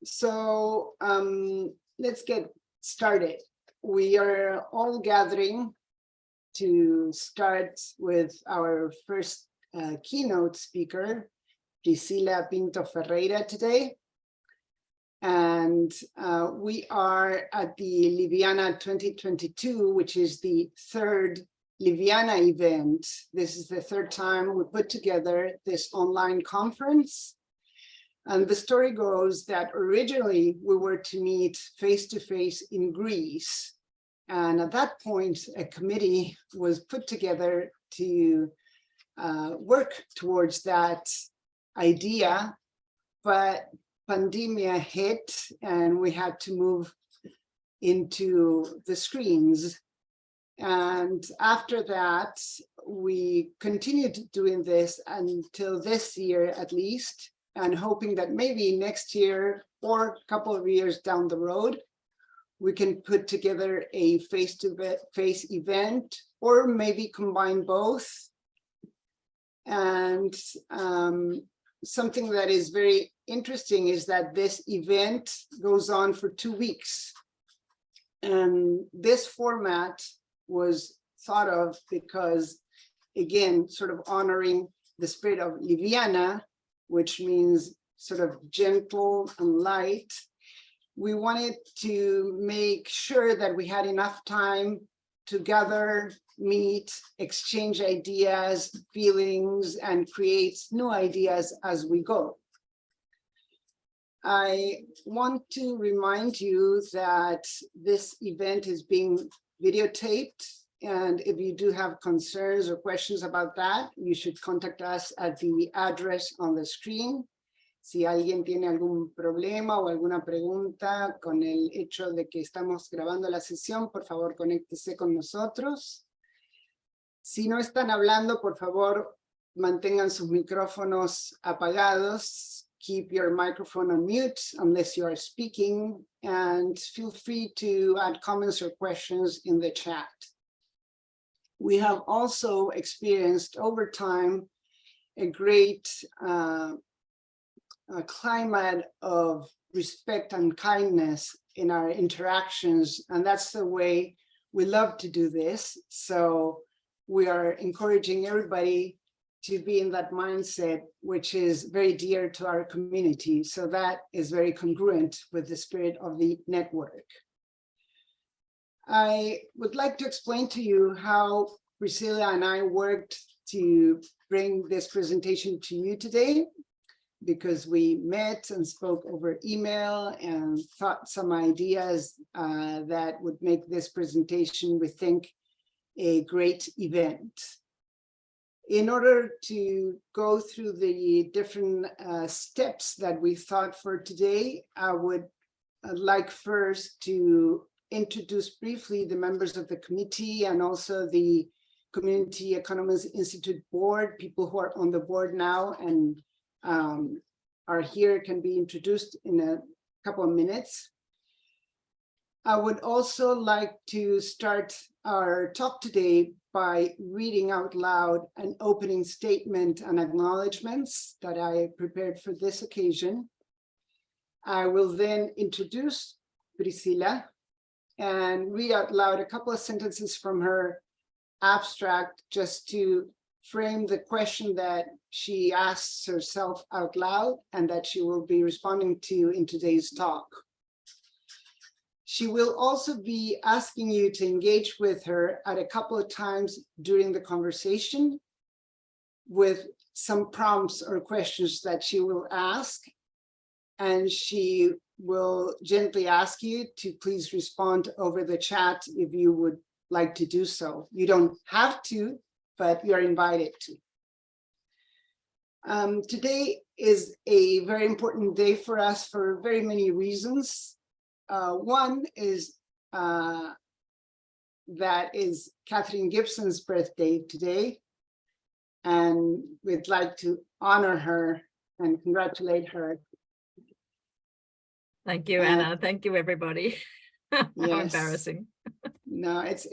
So let's get started. We are all gathering to start with our first keynote speaker, Priscilla Pinto Ferreira today. And we are at the Liviana 2022, which is the third Liviana event. This is the third time we put together this online conference. And the story goes that originally we were to meet face-to-face in Greece. And at that point, a committee was put together to work towards that idea, but pandemia hit and we had to move into the screens. And after that, we continued doing this until this year at least, and hoping that maybe next year or a couple of years down the road, we can put together a face-to-face event or maybe combine both. And something that is very interesting is that this event goes on for 2 weeks. And this format was thought of because, again, sort of honoring the spirit of Liviana, which means sort of gentle and light. We wanted to make sure that we had enough time to gather, meet, exchange ideas, feelings, and create new ideas as we go. I want to remind you that this event is being videotaped, and if you do have concerns or questions about that, you should contact us at the address on the screen. Si alguien tiene algún problema o alguna pregunta con el hecho de que estamos grabando la sesión, por favor, conéctese con nosotros. Si no están hablando, por favor, mantengan sus micrófonos apagados. Keep your microphone on mute unless you are speaking, and feel free to add comments or questions in the chat. We have also experienced over time a great climate of respect and kindness in our interactions, and that's the way we love to do this. So we are encouraging everybody to be in that mindset, which is very dear to our community. So that is very congruent with the spirit of the network. I would like to explain to you how Priscilla and I worked to bring this presentation to you today, because we met and spoke over email and thought some ideas that would make this presentation, we think, a great event. In order to go through the different steps that we thought for today, I would like first to introduce briefly the members of the committee and also the Community Economies Institute board. People who are on the board now and are here can be introduced in a couple of minutes. I would also like to start our talk today by reading out loud an opening statement and acknowledgements that I prepared for this occasion. I will then introduce Priscilla and read out loud a couple of sentences from her abstract just to frame the question that she asks herself out loud and that she will be responding to in today's talk. She will also be asking you to engage with her at a couple of times during the conversation with some prompts or questions that she will ask. And she will gently ask you to please respond over the chat if you would like to do so. You don't have to, but you are invited to. Today is a very important day for us for very many reasons. One is that is Catherine Gibson's birthday today, and we'd like to honor her and congratulate her. Thank you, Anna. Thank you, everybody. How Yes. embarrassing. No, it's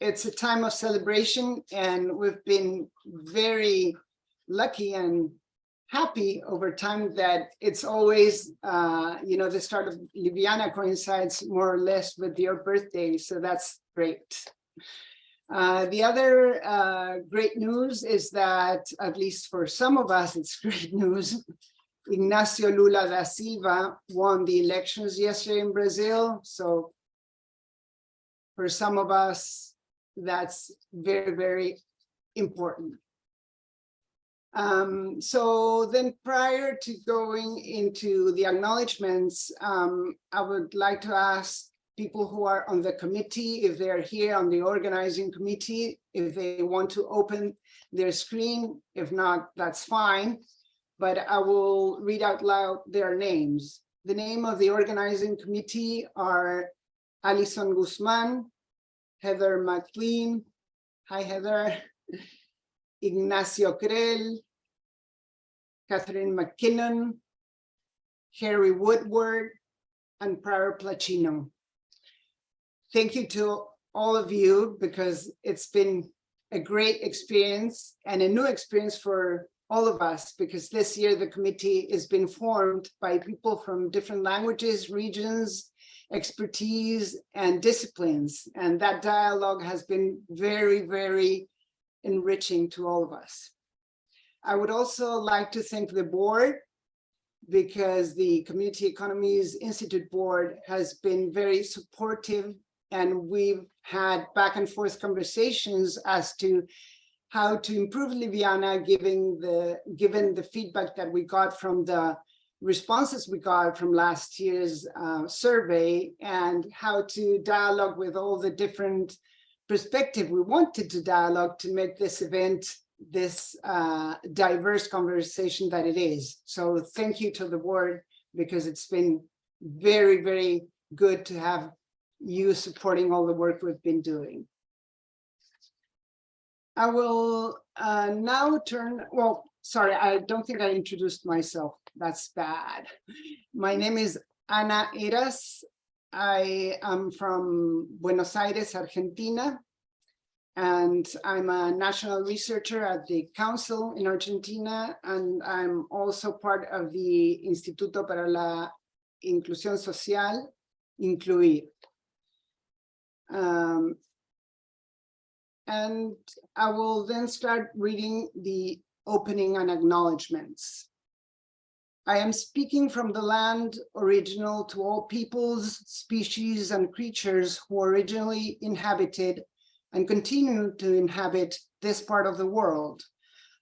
a time of celebration, and we've been very lucky and happy over time that it's always, the start of Liviana coincides more or less with your birthday, so that's great. The other great news is that, at least for some of us, it's great news. Ignacio Lula da Silva won the elections yesterday in Brazil. So for some of us, that's very, very important. So then prior to going into the acknowledgements, I would like to ask people who are on the committee, if they're here on the organizing committee, if they want to open their screen. If not, that's fine. But I will read out loud their names. The name of the organizing committee are Alison Guzman, Heather McLean, hi Heather, Ignacio Creel, Catherine McKinnon, Harry Woodward, and Prior Placino. Thank you to all of you, because it's been a great experience and a new experience for all of us, because this year the committee has been formed by people from different languages, regions, expertise, and disciplines. And that dialogue has been very, very enriching to all of us. I would also like to thank the board, because the Community Economies Institute board has been very supportive, and we've had back and forth conversations as to how to improve Liviana, given the feedback that we got from the responses we got from last year's survey, and how to dialogue with all the different perspectives we wanted to dialogue to make this event this diverse conversation that it is. So thank you to the board, because it's been very, very good to have you supporting all the work we've been doing. I will now turn, well, sorry, I don't think I introduced myself. That's bad. My name is Ana Eras. I am from Buenos Aires, Argentina, and I'm a national researcher at the Council in Argentina, and I'm also part of the Instituto para la Inclusión Social, Incluir. And I will then start reading the opening and acknowledgements. I am speaking from the land original to all peoples, species, and creatures who originally inhabited and continue to inhabit this part of the world.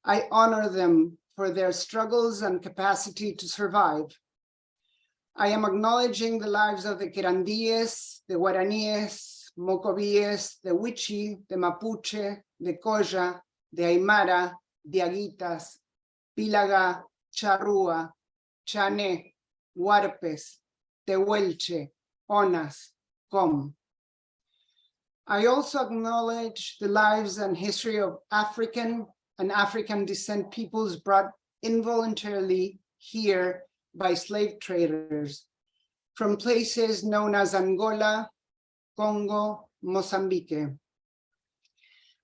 I honor them for their struggles and capacity to survive. I am acknowledging the lives of the Querandíes, the Guaraníes, Mocovíes, the Wichi, the Mapuche, the Coya, the Aymara, the Aguitas, Pílaga, Charrúa, Chané, Huarpes, Tehuelche, Onas, Com. I also acknowledge the lives and history of African and African descent peoples brought involuntarily here by slave traders from places known as Angola, Congo, Mozambique.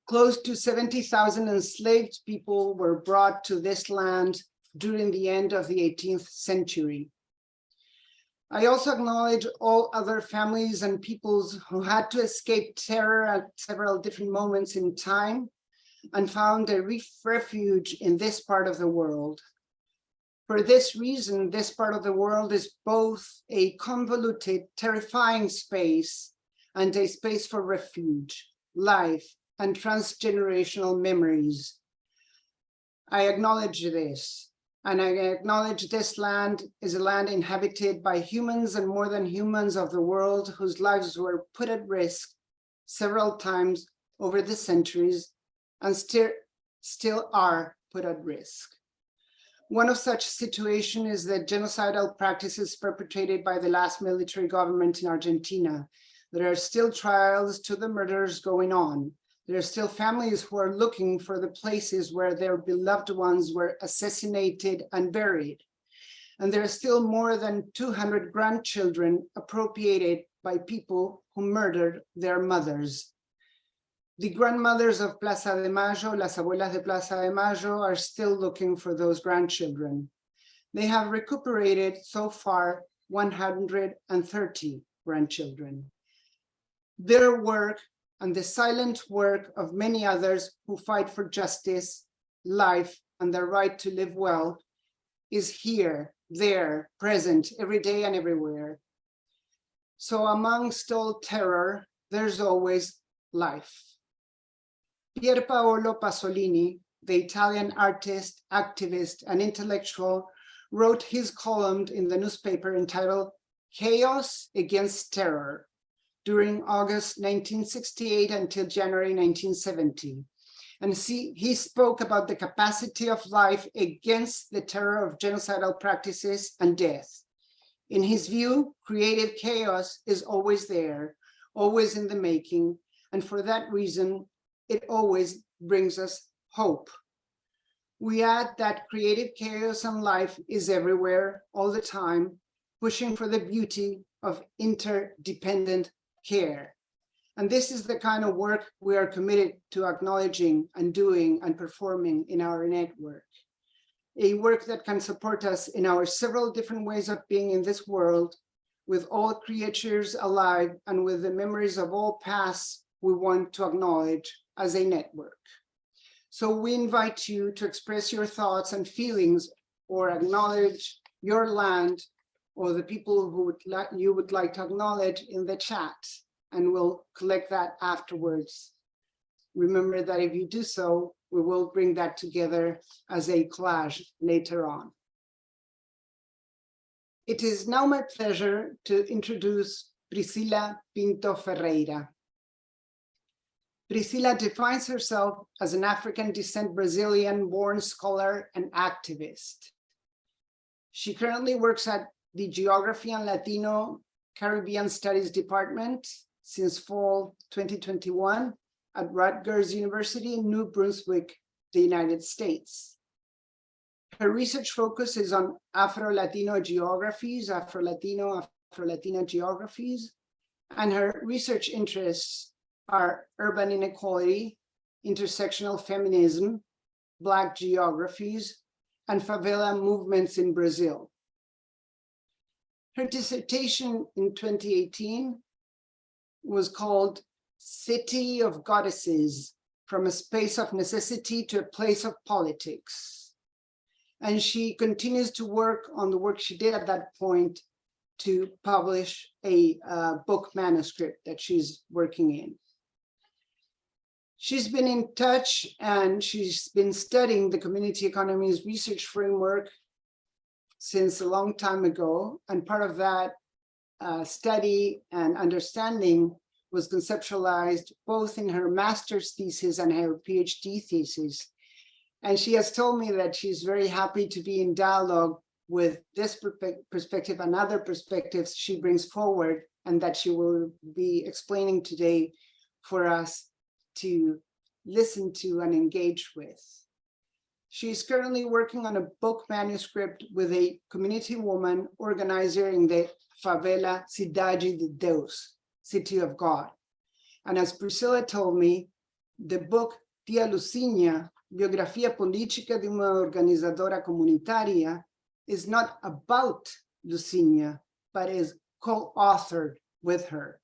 Close to 70,000 enslaved people were brought to this land during the end of the 18th century. I also acknowledge all other families and peoples who had to escape terror at several different moments in time and found a refuge in this part of the world. For this reason, this part of the world is both a convoluted, terrifying space and a space for refuge, life, and transgenerational memories. I acknowledge this, and I acknowledge this land is a land inhabited by humans and more than humans of the world whose lives were put at risk several times over the centuries and still are put at risk. One of such situations is the genocidal practices perpetrated by the last military government in Argentina. There are still trials to the murders going on. There are still families who are looking for the places where their beloved ones were assassinated and buried. And there are still more than 200 grandchildren appropriated by people who murdered their mothers. The grandmothers of Plaza de Mayo, las abuelas de Plaza de Mayo, are still looking for those grandchildren. They have recuperated so far 130 grandchildren. Their work and the silent work of many others who fight for justice, life, and the right to live well is here, there, present, every day and everywhere. So amongst all terror, there's always life. Pier Paolo Pasolini, the Italian artist, activist, and intellectual, wrote his column in the newspaper entitled Chaos Against Terror during August 1968 until January 1970. And he spoke about the capacity of life against the terror of genocidal practices and death. In his view, creative chaos is always there, always in the making, and for that reason, it always brings us hope. We add that creative chaos and life is everywhere, all the time, pushing for the beauty of interdependent care. And this is the kind of work we are committed to acknowledging and doing and performing in our network. A work that can support us in our several different ways of being in this world, with all creatures alive and with the memories of all pasts we want to acknowledge as a network. So we invite you to express your thoughts and feelings or acknowledge your land or the people who you would like to acknowledge in the chat, and we'll collect that afterwards. Remember that if you do so, we will bring that together as a collage later on. It is now my pleasure to introduce Priscilla Pinto Ferreira. Priscilla defines herself as an African descent Brazilian-born scholar and activist. She currently works at the Geography and Latino Caribbean Studies Department since fall 2021 at Rutgers University in New Brunswick, the United States. Her research focus is on Afro-Latino geographies, Afro-Latina geographies, and her research interests are urban inequality, intersectional feminism, Black geographies, and favela movements in Brazil. Her dissertation in 2018 was called City of Goddesses, from a space of necessity to a place of politics. And she continues to work on the work she did at that point to publish a book manuscript that she's working in. She's been in touch and she's been studying the community economies research framework since a long time ago. And part of that study and understanding was conceptualized both in her master's thesis and her PhD thesis. And she has told me that she's very happy to be in dialogue with this perspective and other perspectives she brings forward, and that she will be explaining today for us to listen to and engage with. She's currently working on a book manuscript with a community woman organizer in the favela Cidade de Deus, City of God. And as Priscilla told me, the book Tia Lucinha, Biografia Política de uma Organizadora Comunitária, is not about Lucinha, but is co-authored with her.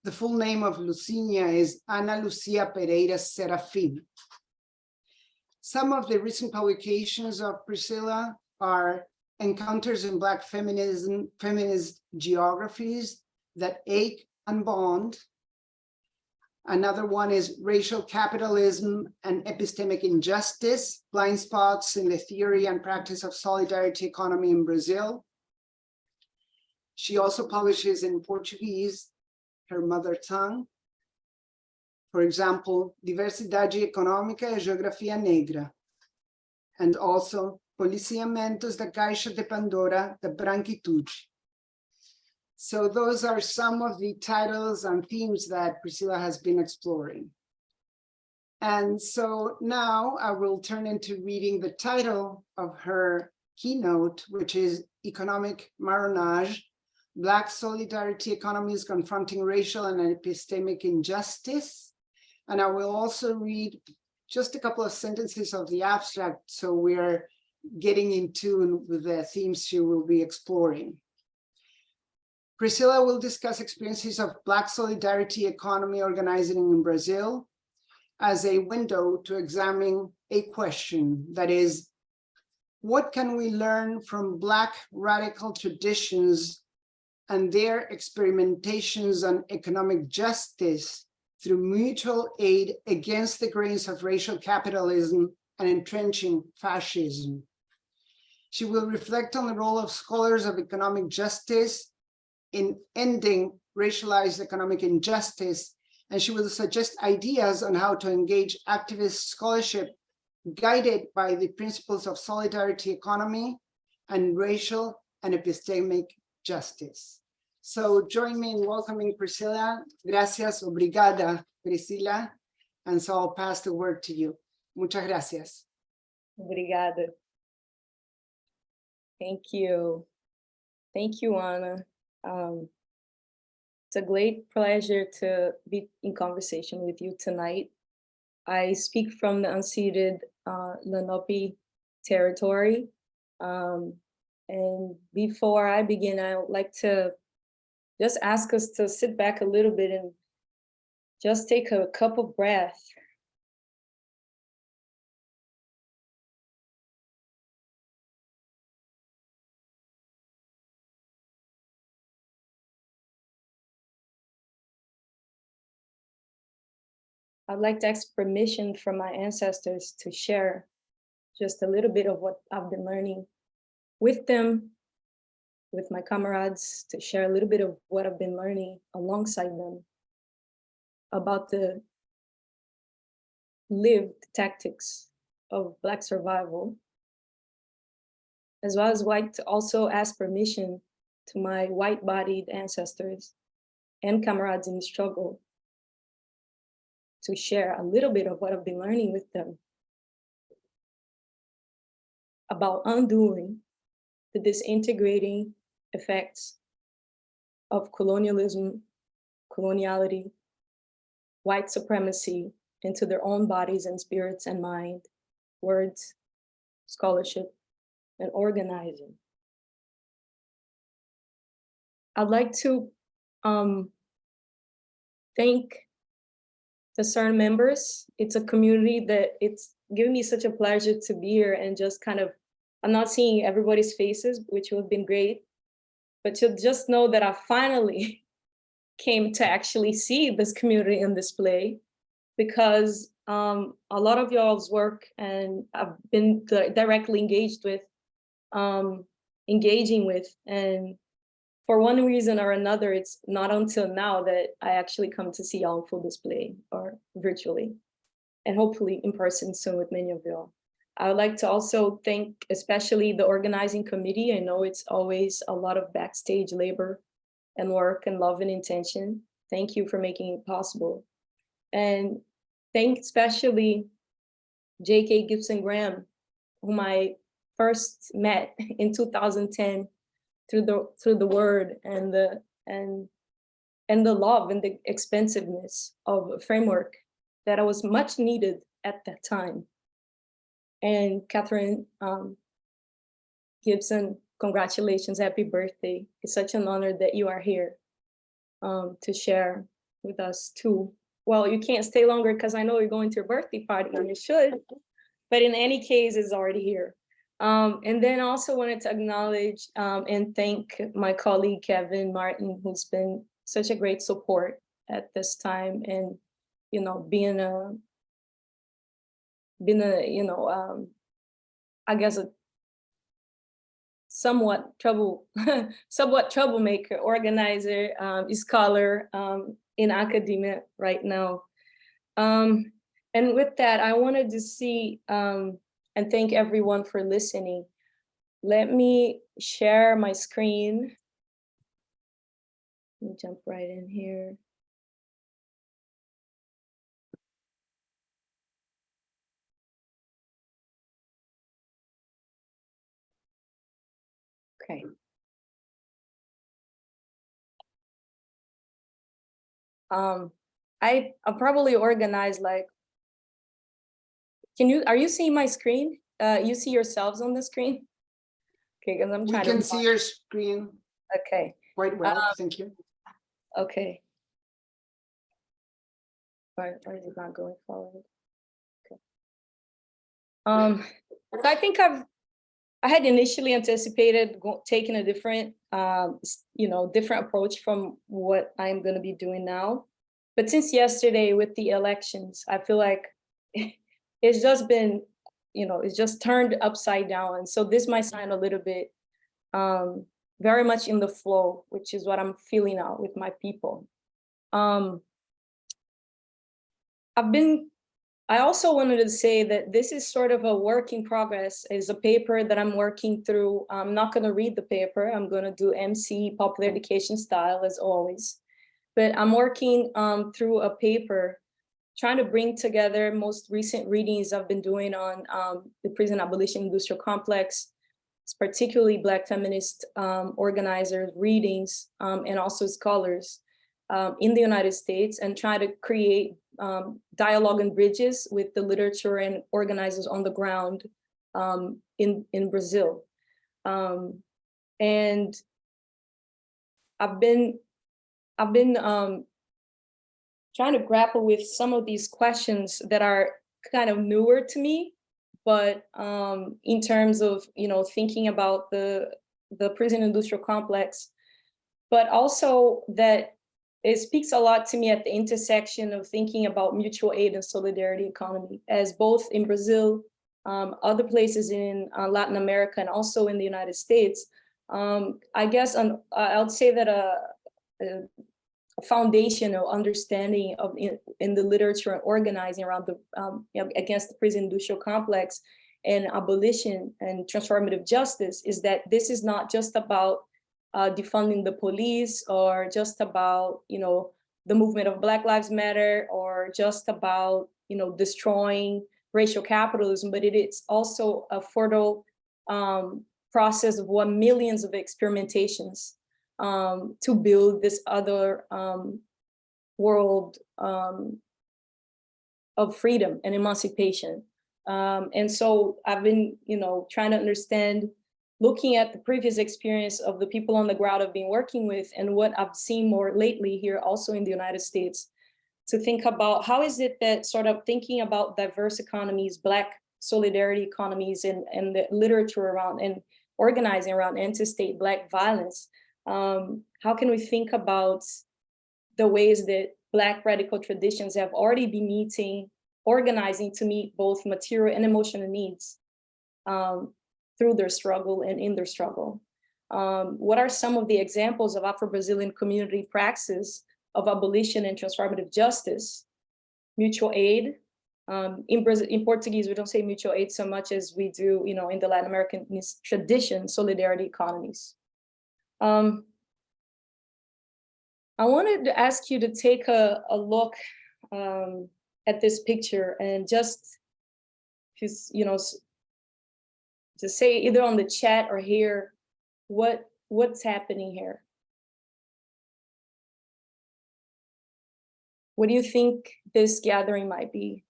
The full name of Lucinha is Ana Lucia Pereira Serafim. Some of the recent publications of Priscilla are Encounters in Black Feminism, Feminist Geographies That Ache and Bond. Another one is Racial Capitalism and Epistemic Injustice, Blind Spots in the Theory and Practice of Solidarity Economy in Brazil. She also publishes in Portuguese, her mother tongue. For example, Diversidade Econômica e Geografia Negra, and also Policiamentos da Caixa de Pandora da Branquitude. So those are some of the titles and themes that Priscilla has been exploring. And so now I will turn into reading the title of her keynote, which is Economic Marronage, Black Solidarity Economies Confronting Racial and Epistemic Injustice, And I will also read just a couple of sentences of the abstract, so we're getting in tune with the themes she will be exploring. Priscilla will discuss experiences of Black solidarity economy organizing in Brazil as a window to examine a question, that is, what can we learn from Black radical traditions and their experimentations on economic justice through mutual aid against the grains of racial capitalism and entrenching fascism? She will reflect on the role of scholars of economic justice in ending racialized economic injustice, and she will suggest ideas on how to engage activist scholarship guided by the principles of solidarity economy and racial and epistemic justice. So join me in welcoming Priscilla. Gracias, obrigada, Priscilla. And so I'll pass the word to you. Muchas gracias. Obrigada. Thank you. Thank you, Anna. It's a great pleasure to be in conversation with you tonight. I speak from the unceded Lenape territory. And before I begin, I would like to just ask us to sit back a little bit and just take a cup of breath. I'd like to ask permission from my ancestors to share just a little bit of what I've been learning with them, with my comrades, to share a little bit of what I've been learning alongside them about the lived tactics of Black survival, as well as like to also ask permission to my white-bodied ancestors and comrades in the struggle to share a little bit of what I've been learning with them about undoing the disintegrating effects of colonialism, coloniality, white supremacy into their own bodies and spirits and mind, words, scholarship, and organizing. I'd like to thank the CERN members. It's a community that it's given me such a pleasure to be here and just kind of, I'm not seeing everybody's faces, which would have been great, but to just know that I finally came to actually see this community in display, because a lot of y'all's work and I've been directly engaged with, engaging with, and for one reason or another, it's not until now that I actually come to see y'all in full display or virtually, and hopefully in person soon with many of y'all. I would like to also thank especially the organizing committee. I know it's always a lot of backstage labor and work and love and intention. Thank you for making it possible. And thank especially J.K. Gibson Graham, whom I first met in 2010 through the word and the love and the expensiveness of a framework that was much needed at that time. And Catherine Gibson, congratulations, happy birthday. It's such an honor that you are here to share with us too. Well, you can't stay longer because I know you're going to your birthday party and you should, but in any case, it's already here. And then I also wanted to acknowledge and thank my colleague, Kevin Martin, who's been such a great support at this time, and, you know, being a I guess a somewhat troublemaker, organizer, scholar in academia right now. And with that, I wanted to see and thank everyone for listening. Let me share my screen. Let me jump right in here. Okay. I'll probably organize like, are you seeing my screen? You see yourselves on the screen? Okay, because I'm We trying can to. see your screen Okay, quite well, thank you. okay. Why is it not going forward? Okay. So I think I had initially anticipated taking a different, different approach from what I'm going to be doing now. But since yesterday with the elections, I feel like it's just been, it's just turned upside down. And so this might sound a little bit very much in the flow, which is what I'm feeling out with my people. I also wanted to say that this is sort of a work in progress, is a paper that I'm working through. I'm not going to read the paper. I'm going to do MC popular education style as always. But I'm working through a paper, trying to bring together most recent readings I've been doing on the prison abolition industrial complex, particularly Black feminist organizers' readings and also scholars in the United States, and try to create dialogue and bridges with the literature and organizers on the ground in Brazil. And I've been trying to grapple with some of these questions that are kind of newer to me, but in terms of thinking about the prison industrial complex, but also that it speaks a lot to me at the intersection of thinking about mutual aid and solidarity economy, as both in Brazil, other places in Latin America, and also in the United States. I guess I would say that a foundational understanding of in the literature and organizing around the against the prison industrial complex and abolition and transformative justice is that this is not just about defunding the police, or just about the movement of Black Lives Matter, or just about destroying racial capitalism, but it is also a fertile process of millions of experimentations to build this other world of freedom and emancipation. And so I've been, trying to understand, looking at the previous experience of the people on the ground I've been working with, and what I've seen more lately here also in the United States, to think about how is it that sort of thinking about diverse economies, Black solidarity economies, and the literature around and organizing around anti-state Black violence, how can we think about the ways that Black radical traditions have already been organizing to meet both material and emotional needs through their struggle and in their struggle? What are some of the examples of Afro-Brazilian community praxis of abolition and transformative justice? Mutual aid. In Portuguese, we don't say mutual aid so much as we do, in the Latin American tradition, solidarity economies. I wanted to ask you to take a look at this picture and just say either on the chat or here, what's happening here? What do you think this gathering might be?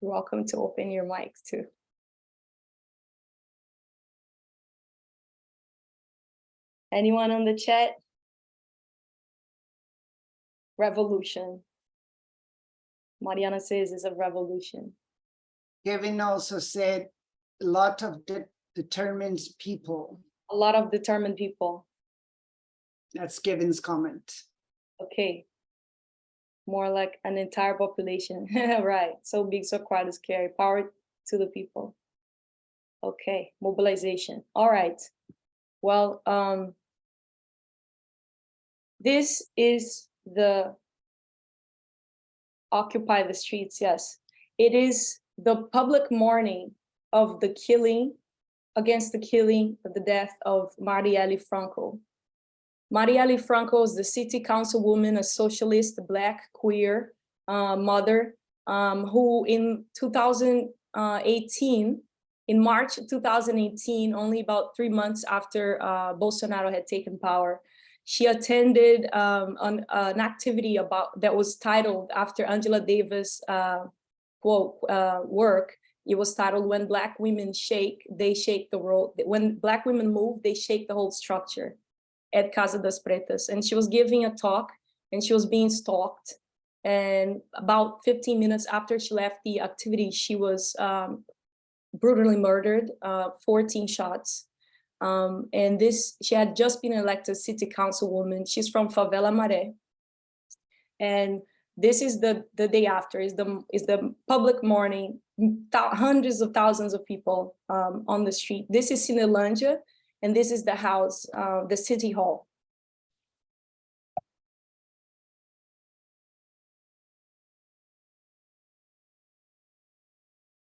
You're welcome to open your mics too. Anyone on the chat? Revolution. Mariana says it's a revolution. Kevin also said a lot of determined people. A lot of determined people. That's Kevin's comment. Okay. More like an entire population. Right. So big, so crowded, scary. Power to the people. Okay. Mobilization. All right. Well, this is the Occupy the Streets. Yes. It is the public mourning of the killing, against the killing of the death of Marielle Franco. Marielle Franco is the city councilwoman, a socialist, Black, queer mother, who in 2018, in March 2018, only about 3 months after Bolsonaro had taken power, she attended an activity that was titled after Angela Davis' quote work. It was titled "When Black Women Shake, They Shake the World." When Black women move, they shake the whole structure, at Casa das Pretas. And she was giving a talk, and she was being stalked. And about 15 minutes after she left the activity, she was brutally murdered, 14 shots. And she had just been elected city councilwoman. She's from Favela Maré. And this is the day after, is the public mourning, hundreds of thousands of people on the street. This is Cinelândia, and this is the house, the city hall.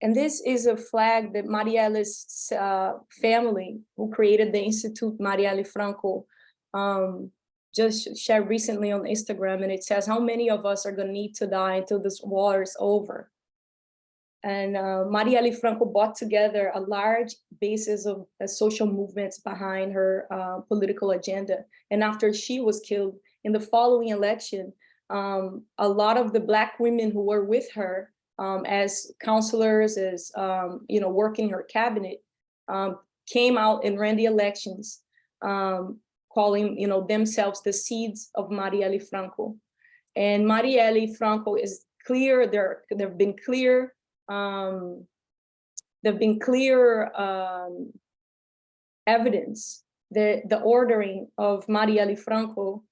And this is a flag that Marielle's family, who created the Institute Marielle Franco, just shared recently on Instagram. And it says, how many of us are going to need to die until this war is over? And Marielle Franco brought together a large basis of social movements behind her political agenda. And after she was killed in the following election, a lot of the Black women who were with her as counselors, as working her cabinet, came out and ran the elections, calling themselves the seeds of Marielle Franco. And Marielle Franco is clear. There've been clear evidence that the ordering of Marielle Franco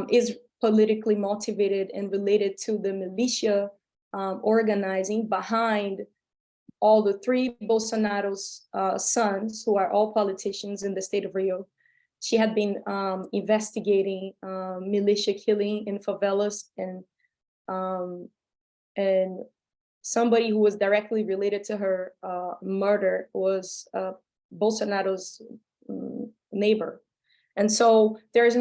is politically motivated and related to the militia organizing behind all the three Bolsonaro's sons, who are all politicians in the state of Rio. She had been investigating militia killing in favelas, and somebody who was directly related to her murder was Bolsonaro's neighbor. And so there's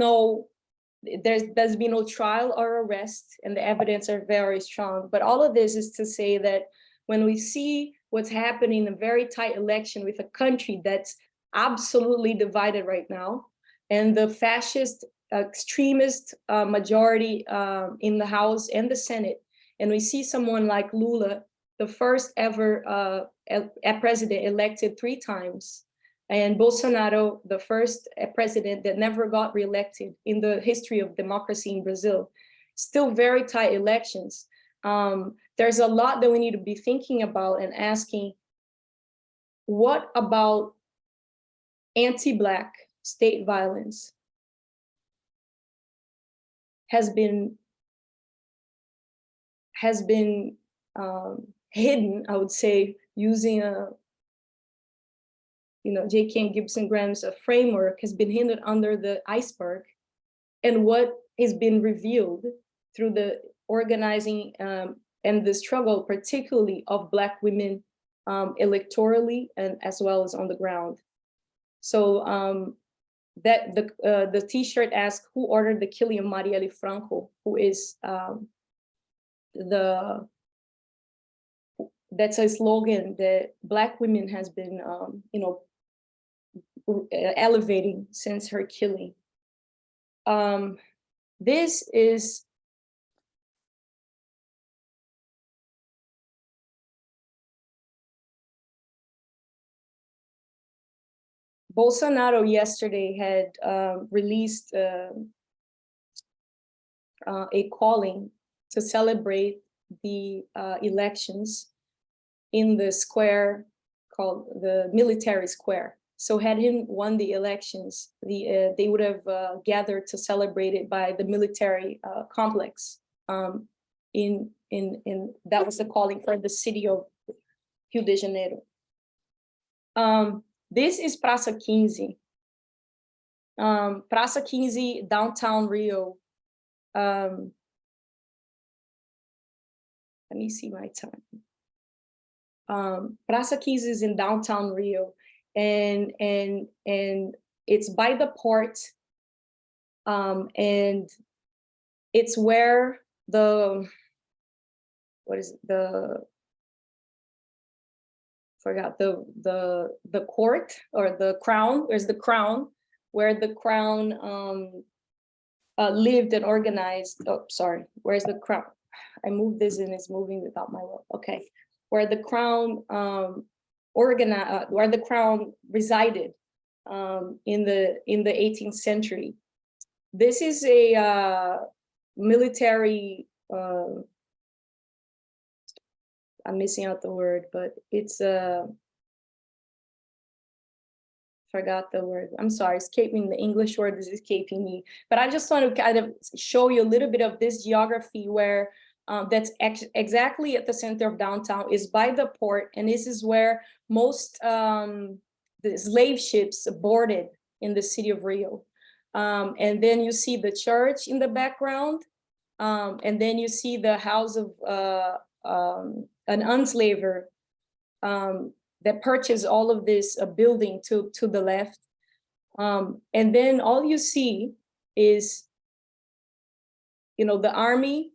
been no trial or arrest, and the evidence are very strong. But all of this is to say that when we see what's happening in a very tight election with a country that's absolutely divided right now, and the fascist extremist majority in the House and the Senate, and we see someone like Lula, the first ever president elected 3 times, and Bolsonaro, the first president that never got reelected in the history of democracy in Brazil. Still very tight elections. There's a lot that we need to be thinking about and asking, what about anti-Black state violence has been hidden, I would say, using J.K. Gibson Graham's framework, has been hidden under the iceberg, and what has been revealed through the organizing and the struggle, particularly of Black women electorally and as well as on the ground. So that the T-shirt asks, who ordered the killing of Marielle Franco, who is that's a slogan that Black women has been elevating since her killing. This is Bolsonaro yesterday had released a calling to celebrate the elections in the square called the Military Square. So had him won the elections, they would have gathered to celebrate it by the military complex. That was the calling for the city of Rio de Janeiro. This is Praça 15. Praça 15, downtown Rio. Let me see my time. Praça 15 is in downtown Rio, and it's by the port, and it's where the forgot the court or the crown. There's the crown, where the crown lived and organized. Oh, sorry. Where's the crown? I moved this and it's moving without my will. Okay, where the crown where the crown resided in the 18th century. This is a military. I'm missing out the word, but it's forgot the word. I'm sorry, escaping the English word is escaping me. But I just want to kind of show you a little bit of this geography where that's exactly at the center of downtown, is by the port, and this is where most the slave ships boarded in the city of Rio. And then you see the church in the background, and then you see the house of an enslaver that purchased all of this building to the left. And then all you see is, you know, the army,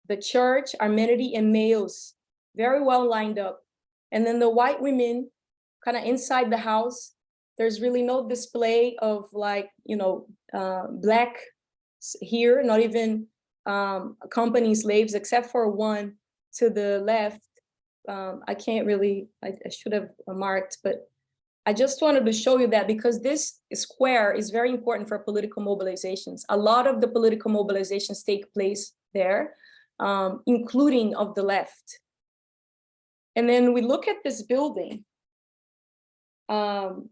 the church, amenity, and males, very well lined up. And then the white women kind of inside the house. There's really no display of, like, you know, black here, not even accompanying slaves, except for one to the left. I can't really, I should have marked, but I just wanted to show you that because this square is very important for political mobilizations. A lot of the political mobilizations take place there, including of the left. And then we look at this building. When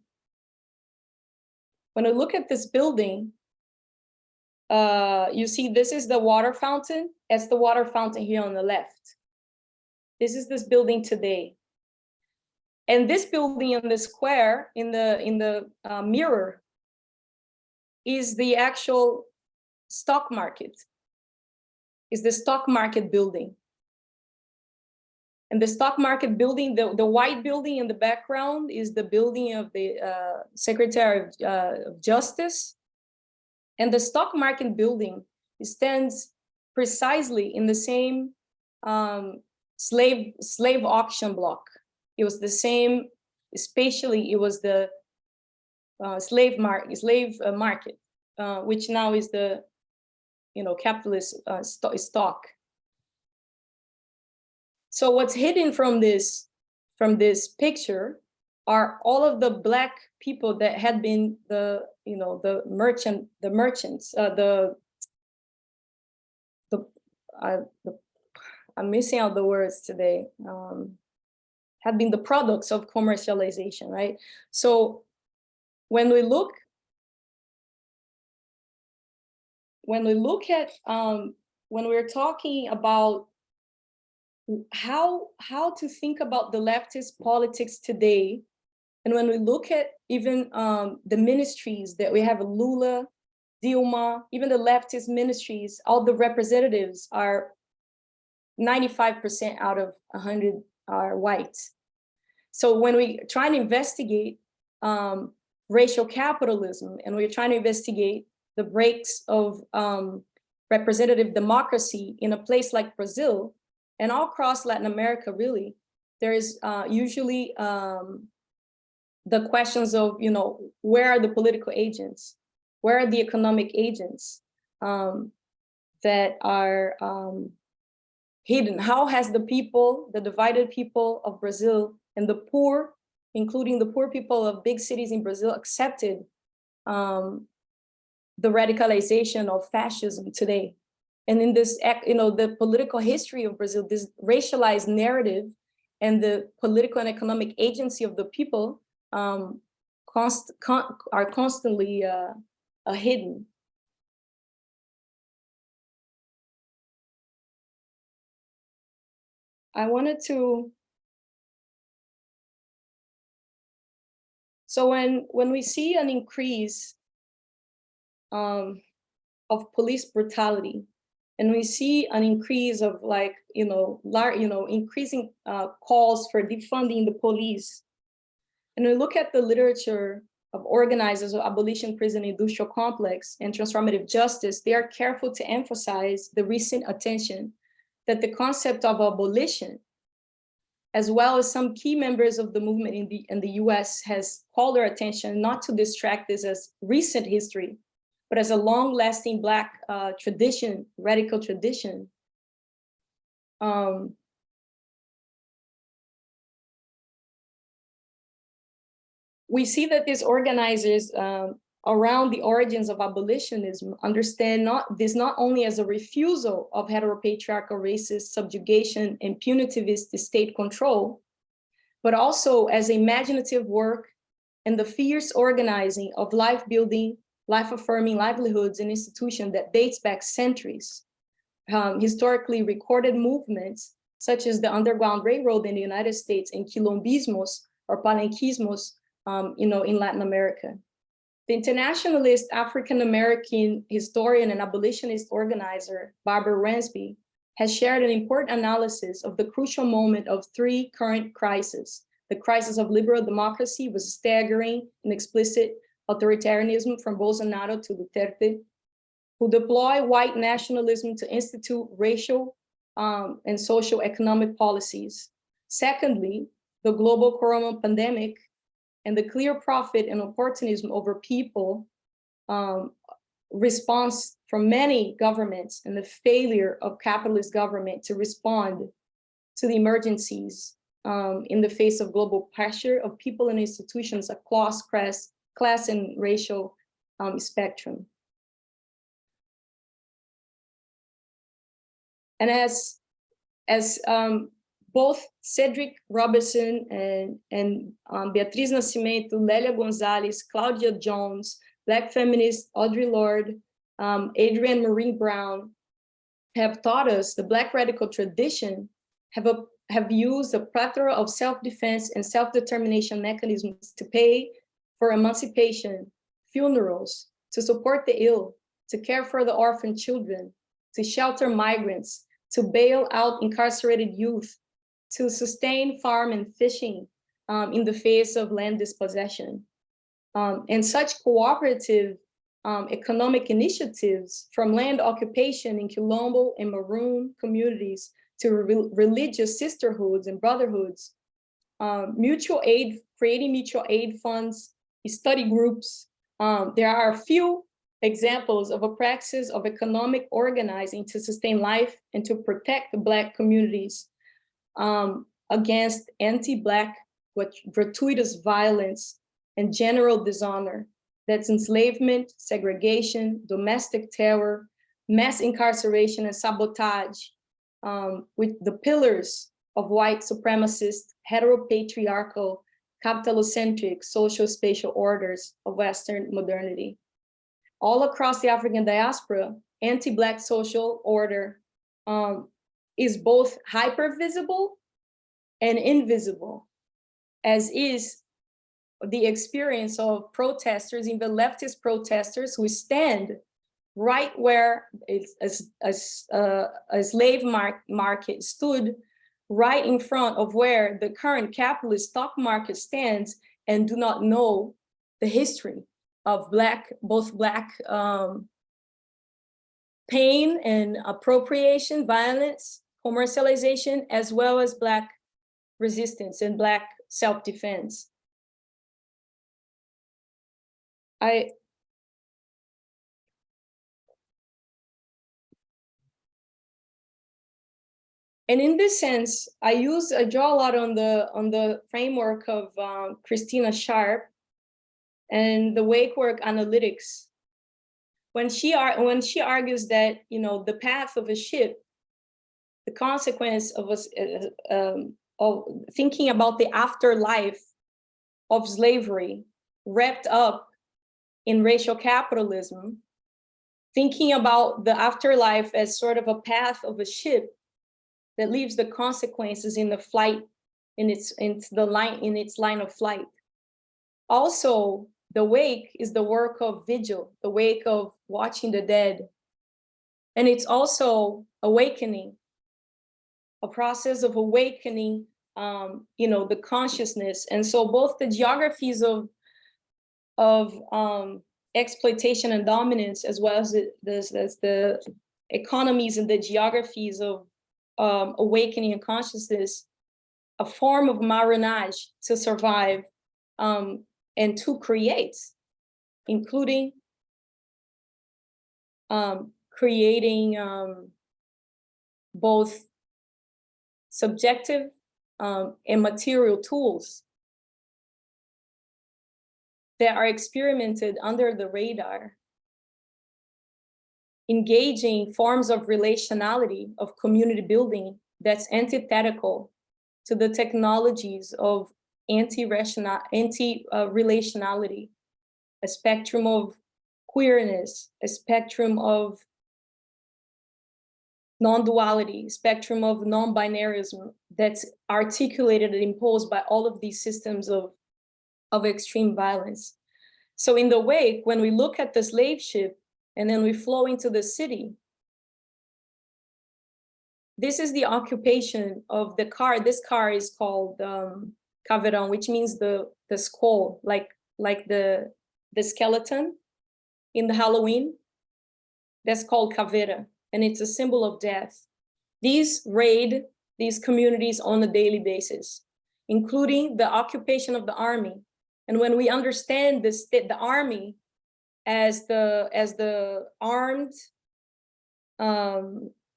I look at this building, you see this is the water fountain. That's the water fountain here on the left. This is this building today. And this building in the square, in the mirror, is the actual stock market, is the stock market building. And the stock market building, the white building in the background, is the building of the Secretary of Justice. And the stock market building stands precisely in the same slave auction block. It was the same, spatially, it was the slave market, which now is the, you know, capitalist stock. So what's hidden from this picture are all of the black people that had been the, you know, the merchants, I'm missing out the words today, had been the products of commercialization, right? So when we look at, when we're talking about how to think about the leftist politics today, and when we look at even the ministries that we have, Lula, Dilma, even the leftist ministries, all the representatives are 95% out of 100 are white. So when we try to investigate racial capitalism, and we're trying to investigate the breaks of representative democracy in a place like Brazil, and all across Latin America, really, there is usually the questions of, you know, where are the political agents? Where are the economic agents that are hidden? How has the people, the divided people of Brazil and the poor, including the poor people of big cities in Brazil, accepted the radicalization of fascism today? And in this, you know, the political history of Brazil, this racialized narrative and the political and economic agency of the people are constantly hidden. I wanted to, so when we see an increase of police brutality, and we see an increase of, like, increasing calls for defunding the police, and we look at the literature of organizers of abolition, prison, industrial complex, and transformative justice, they are careful to emphasize the recent attention that the concept of abolition as well as some key members of the movement in the US, has called our attention not to distract this as recent history, but as a long-lasting Black tradition, radical tradition. We see that these organizers around the origins of abolitionism understand this not only as a refusal of heteropatriarchal racist subjugation and punitivist state control, but also as imaginative work and the fierce organizing of life-building, life-affirming livelihoods and institutions that dates back centuries. Historically recorded movements, such as the Underground Railroad in the United States and quilombismos or palenquismos, in Latin America. The internationalist African-American historian and abolitionist organizer, Barbara Ransby, has shared an important analysis of the crucial moment of three current crises. The crisis of liberal democracy was staggering and explicit authoritarianism from Bolsonaro to Duterte, who deploy white nationalism to institute racial and social economic policies. Secondly, the global corona pandemic and the clear profit and opportunism over people, response from many governments and the failure of capitalist government to respond to the emergencies in the face of global pressure of people and institutions across class and racial spectrum. And as both Cedric Robertson and Beatriz Nascimento, Lélia Gonzalez, Claudia Jones, Black feminist Audre Lorde, Adrienne Marine Brown have taught us, the Black radical tradition have used a plethora of self-defense and self-determination mechanisms to pay for emancipation, funerals, to support the ill, to care for the orphan children, to shelter migrants, to bail out incarcerated youth, to sustain farm and fishing in the face of land dispossession. And such cooperative economic initiatives, from land occupation in Quilombo and Maroon communities to religious sisterhoods and brotherhoods, mutual aid, creating mutual aid funds, study groups. There are a few examples of a praxis of economic organizing to sustain life and to protect the Black communities against anti-Black gratuitous violence and general dishonor. That's enslavement, segregation, domestic terror, mass incarceration and sabotage, with the pillars of white supremacist, heteropatriarchal, capitalocentric social spatial orders of Western modernity. All across the African diaspora, anti-Black social order is both hyper-visible and invisible, as is the experience of protesters, in the leftist protesters who stand right where a slave market stood, right in front of where the current capitalist stock market stands, and do not know the history of both Black pain and appropriation, violence, commercialization, as well as Black resistance and Black self-defense. And in this sense, I draw a lot on the framework of Christina Sharp and the wake work analytics. When she argues that, the path of a ship, the consequence of us of thinking about the afterlife of slavery wrapped up in racial capitalism, thinking about the afterlife as sort of a path of a ship that leaves the consequences in the flight, in its line of flight. Also, the wake is the work of vigil, the wake of watching the dead. And it's also awakening, a process of awakening, the consciousness. And so both the geographies of exploitation and dominance, as well as the economies and the geographies of awakening and consciousness, a form of marronage to survive and to create, including creating both subjective and material tools that are experimented under the radar, engaging forms of relationality, of community building that's antithetical to the technologies of anti-relationality, a spectrum of queerness, a spectrum of non-duality, spectrum of non-binarism that's articulated and imposed by all of these systems of extreme violence. So in the wake, when we look at the slave ship and then we flow into the city, this is the occupation of the car. This car is called caveirão, which means the skull, like the skeleton in the Halloween. That's called caveira, and it's a symbol of death. These raid these communities on a daily basis, including the occupation of the army. And when we understand this, the army as the armed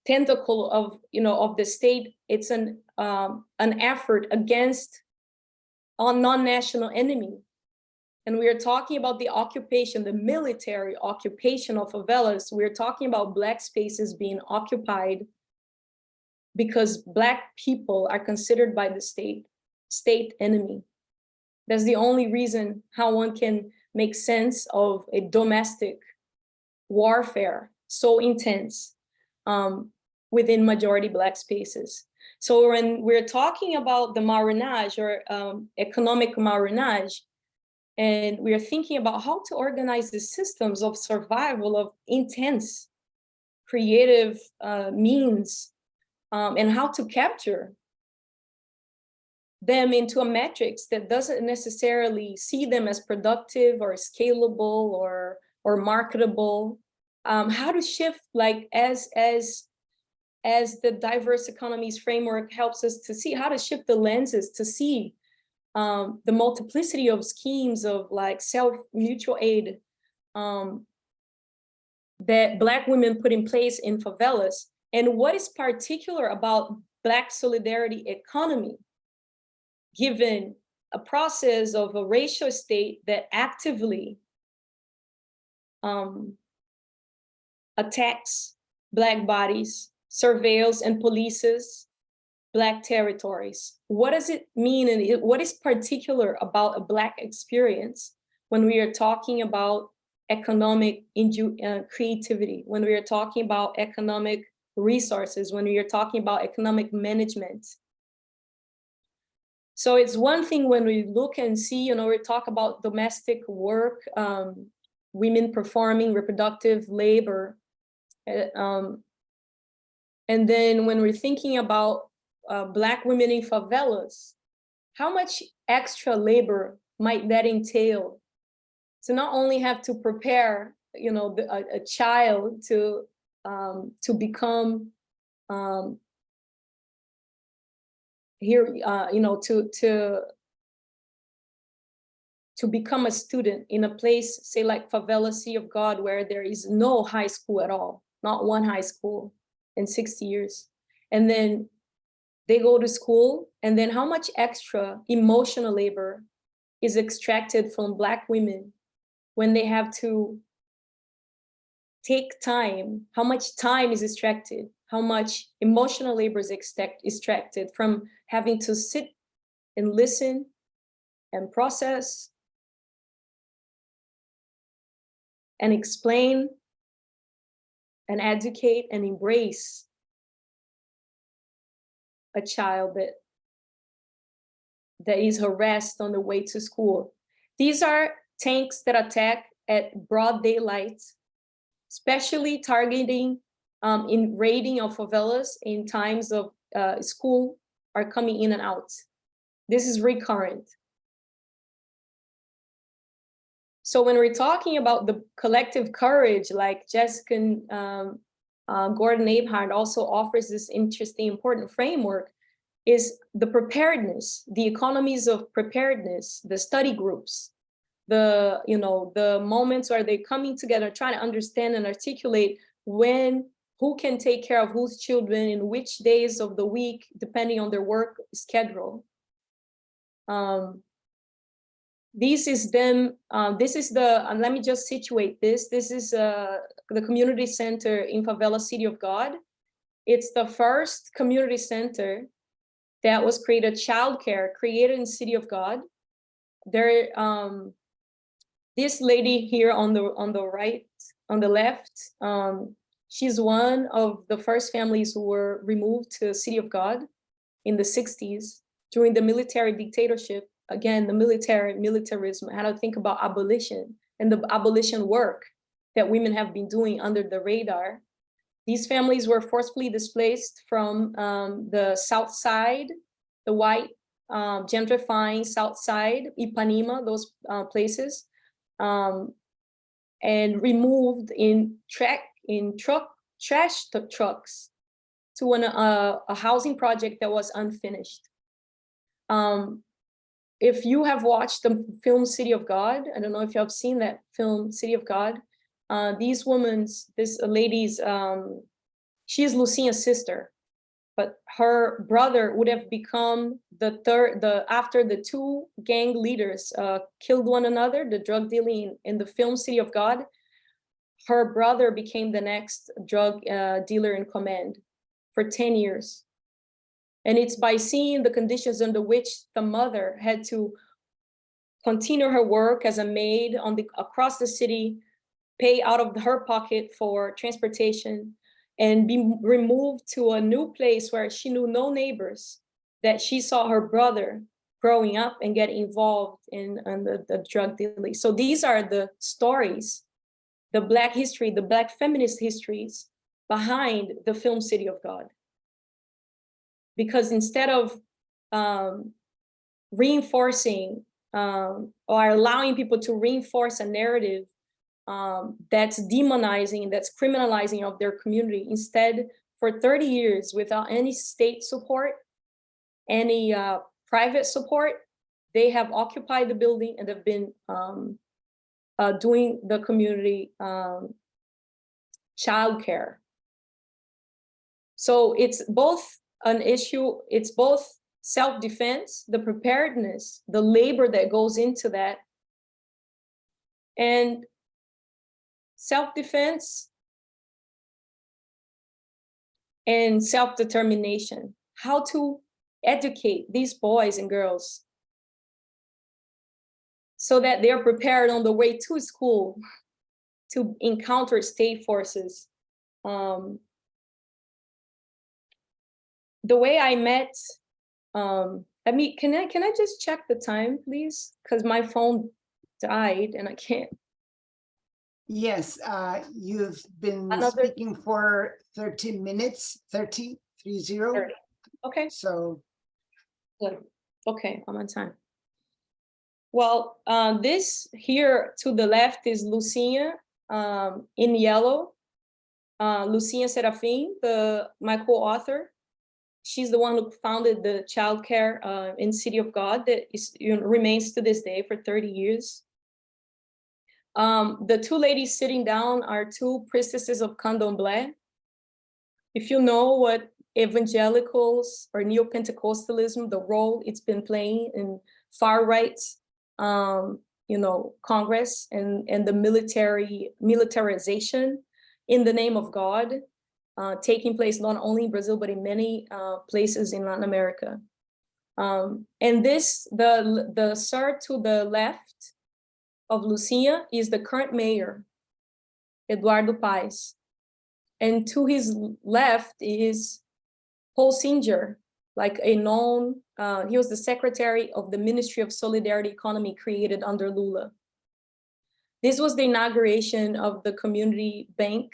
tentacle of the state, it's an effort against a non-national enemy. And we are talking about the occupation, the military occupation of favelas. We're talking about Black spaces being occupied because Black people are considered by the state enemy. That's the only reason how one can make sense of a domestic warfare so intense within majority Black spaces. So when we're talking about the marronage or economic marronage, and we are thinking about how to organize the systems of survival of intense creative means and how to capture them into a matrix that doesn't necessarily see them as productive or scalable or marketable. How to shift, like as the diverse economies framework helps us to see how to shift the lenses to see the multiplicity of schemes of like self-mutual aid that Black women put in place in favelas, and what is particular about Black solidarity economy, given a process of a racial state that actively attacks Black bodies, surveils and polices Black territories. What does it mean, and what is particular about a Black experience when we are talking about economic creativity, when we are talking about economic resources, when we are talking about economic management? So it's one thing when we look and see, we talk about domestic work, women performing reproductive labor. And then when we're thinking about Black women in favelas, how much extra labor might that entail to not only have to prepare, a child to become to become a student in a place, say like favela Sea of God, where there is no high school at all, not one high school in 60 years. And then they go to school, and then how much extra emotional labor is extracted from Black women when they have to take time, how much time is extracted, how much emotional labor is extracted from having to sit and listen and process and explain and educate and embrace a child that is harassed on the way to school. These are tanks that attack at broad daylight, especially targeting in raiding of favelas in times of school are coming in and out. This is recurrent. So when we're talking about the collective courage, like Jessica Gordon Abraham also offers this interesting, important framework, is the preparedness, the economies of preparedness, the study groups, the, you know, the moments where they're coming together, trying to understand and articulate who can take care of whose children in which days of the week, depending on their work schedule. This is them, this is the, let me just situate this. This is the community center in Favela City of God. It's the first community center that was created, childcare created in City of God. There, this lady here on the right, on the left, she's one of the first families who were removed to City of God in the 60s during the military dictatorship. Again, the militarism, how to think about abolition and the abolition work that women have been doing under the radar. These families were forcefully displaced from the South Side, the white gentrifying South Side, Ipanema, those places, and removed in trash trucks to a housing project that was unfinished. If you have watched the film City of God, I don't know if you have seen that film City of God, this lady's, she is Lucia's sister, but her brother would have become after the two gang leaders killed one another, the drug dealing in the film City of God, her brother became the next drug dealer in command for 10 years. And it's by seeing the conditions under which the mother had to continue her work as a maid across the city, pay out of her pocket for transportation, and be removed to a new place where she knew no neighbors, that she saw her brother growing up and get involved in the drug dealing. So these are the stories, the Black history, the Black feminist histories behind the film City of God. Because instead of reinforcing or allowing people to reinforce a narrative that's demonizing, that's criminalizing of their community, instead, for 30 years, without any state support, any private support, they have occupied the building and have been doing the community childcare. So it's both an issue, it's both self-defense, the preparedness, the labor that goes into that, and self-defense and self-determination. How to educate these boys and girls so that they're prepared on the way to school to encounter state forces. The way I met, can I just check the time, please? Because my phone died and I can't. Yes, you've been speaking for 30 minutes, 30. Okay. So. Good. Okay, I'm on time. Well, this here to the left is Lucia in yellow. Lucia Serafim, my co-author. She's the one who founded the childcare in City of God that remains to this day for 30 years. The two ladies sitting down are two priestesses of Candomblé. If you know what evangelicals or neo-Pentecostalism, the role it's been playing in far right, Congress and the militarization in the name of God, taking place not only in Brazil, but in many places in Latin America. And the sir to the left of Lucia is the current mayor, Eduardo Paes. And to his left is Paul Singer, like a known, he was the secretary of the Ministry of Solidarity Economy created under Lula. This was the inauguration of the community bank,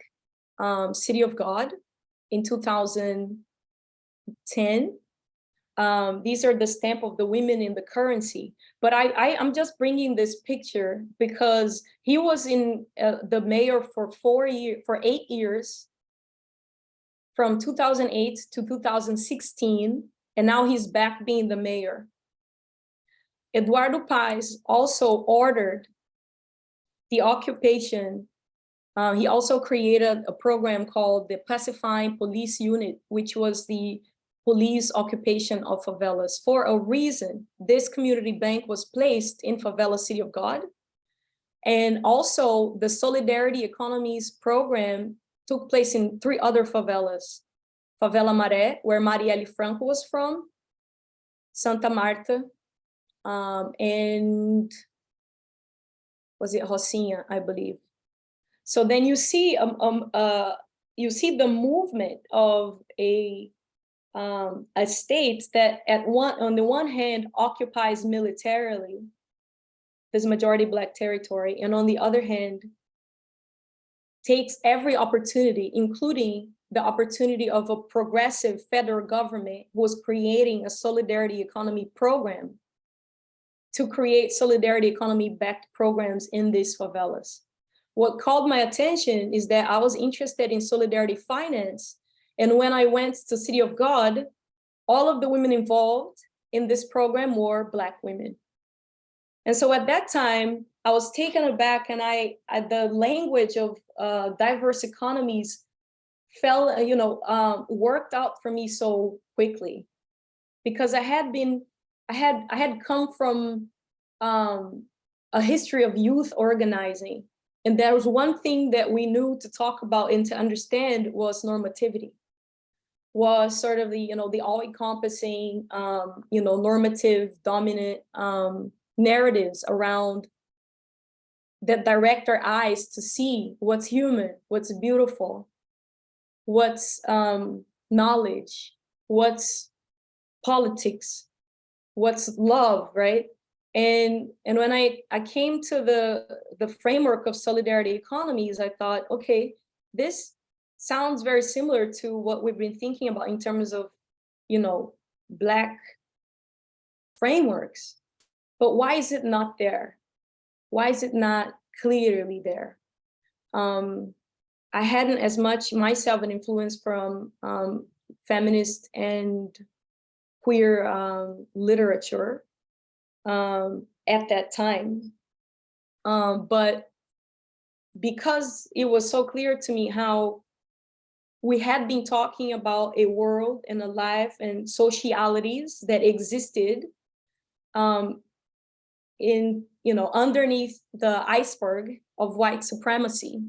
City of God, in 2010. These are the stamp of the women in the currency. But I'm just bringing this picture because he was in the mayor for 8 years, from 2008 to 2016. And now he's back being the mayor. Eduardo Paes also ordered the occupation. He also created a program called the Pacifying Police Unit, which was the police occupation of favelas. For a reason, this community bank was placed in favela City of God. And also the Solidarity Economies program took place in 3 other favelas. Favela Maré, where Marielle Franco was from, Santa Marta, and was it Rocinha, I believe. So then you see the movement of a state that on the one hand occupies militarily this majority Black territory, and on the other hand takes every opportunity, including the opportunity of a progressive federal government who was creating a solidarity economy program to create solidarity economy backed programs in these favelas. What called my attention is that I was interested in solidarity finance. And when I went to City of God, all of the women involved in this program were Black women. And so at that time, I was taken aback, and the language of diverse economies worked out for me so quickly, because I had come from a history of youth organizing. And there was one thing that we knew to talk about and to understand was normativity, was sort of the all-encompassing, normative, dominant narratives around that direct our eyes to see what's human, what's beautiful, what's knowledge, what's politics, what's love, right? And when I came to the framework of solidarity economies, I thought, okay, this sounds very similar to what we've been thinking about in terms of, Black frameworks. But why is it not there? Why is it not clearly there? I hadn't as much myself an influence from feminist and queer literature at that time. But because it was so clear to me how we had been talking about a world and a life and socialities that existed underneath the iceberg of white supremacy,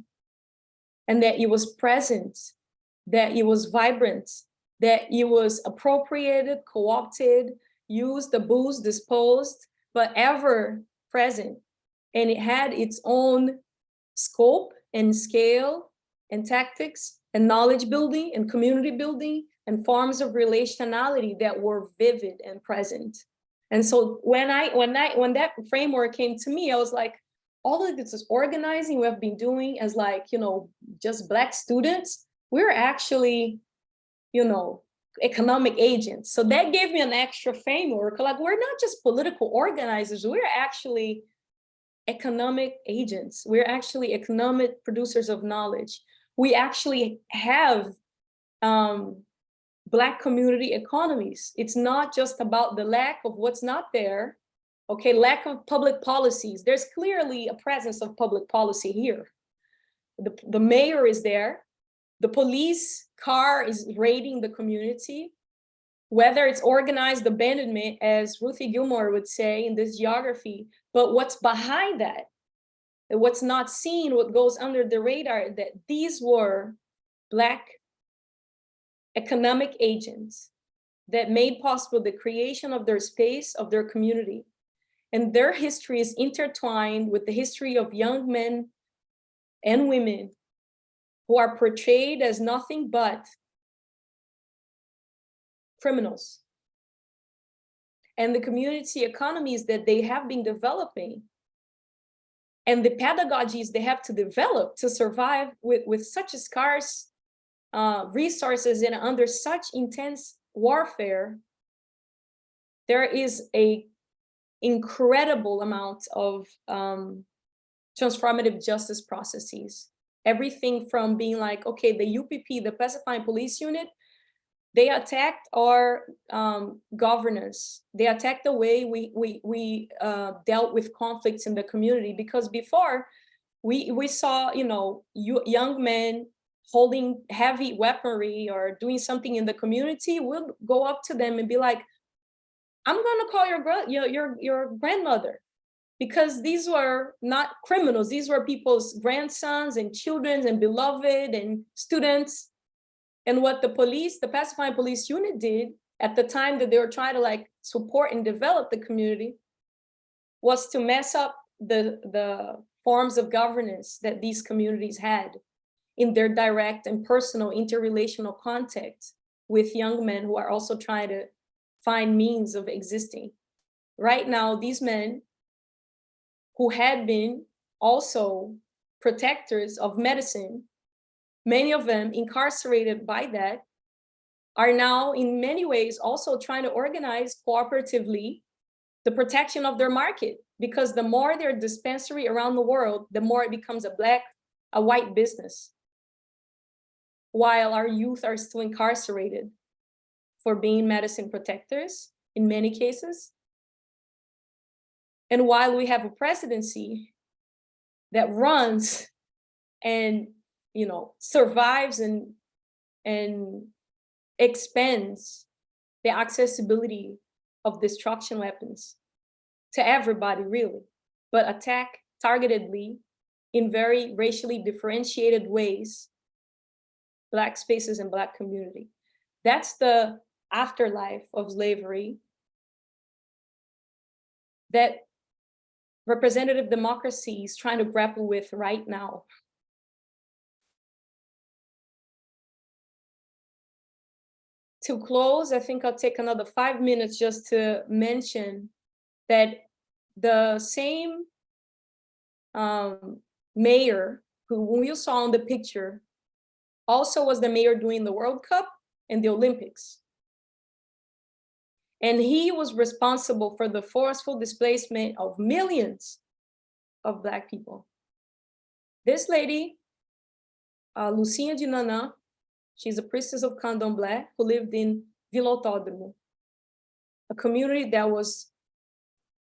and that it was present, that it was vibrant, that it was appropriated, co-opted, used, abused, disposed, but ever present. And it had its own scope and scale and tactics and knowledge building and community building and forms of relationality that were vivid and present. And so when that framework came to me, I was like, all of this is organizing we have been doing as just Black students, we're actually, economic agents. So that gave me an extra framework. Like, we're not just political organizers, we're actually economic agents. We're actually economic producers of knowledge. We actually have Black community economies. It's not just about the lack of what's not there. Okay, lack of public policies. There's clearly a presence of public policy here. The mayor is there. The police car is raiding the community. Whether it's organized abandonment, as Ruthie Gilmore would say in this geography, but what's behind that, what's not seen, what goes under the radar, that these were Black economic agents that made possible the creation of their space, of their community. And their history is intertwined with the history of young men and women who are portrayed as nothing but criminals. And the community economies that they have been developing and the pedagogies they have to develop to survive with such a scarce resources and under such intense warfare, there is a incredible amount of transformative justice processes. Everything from being like, okay, the UPP, the Pacifying Police Unit, They attacked our governance. They attacked the way we dealt with conflicts in the community, because before we saw, you know, young men holding heavy weaponry or doing something in the community, we'll go up to them and be like, I'm gonna call your grandmother, because these were not criminals. These were people's grandsons and children and beloved and students. And what the police, the pacifying police unit did at the time that they were trying to like support and develop the community was to mess up the forms of governance that these communities had in their direct and personal interrelational contact with young men who are also trying to find means of existing. Right now, these men who had been also protectors of medicine, many of them incarcerated by that, are now in many ways also trying to organize cooperatively the protection of their market, because the more their dispensary around the world, the more it becomes a white business, while our youth are still incarcerated for being medicine protectors in many cases. And while we have a presidency that runs and, you know, survives and expands the accessibility of destruction weapons to everybody, really, but attack targetedly in very racially differentiated ways Black spaces and Black community. That's the afterlife of slavery that representative democracy is trying to grapple with right now. To close, I think I'll take another 5 minutes just to mention that the same mayor who you saw on the picture also was the mayor during the World Cup and the Olympics. And he was responsible for the forceful displacement of millions of Black people. This lady, Lucinha de Nana, she's a priestess of Candomblé who lived in Vila Autódromo, a community that was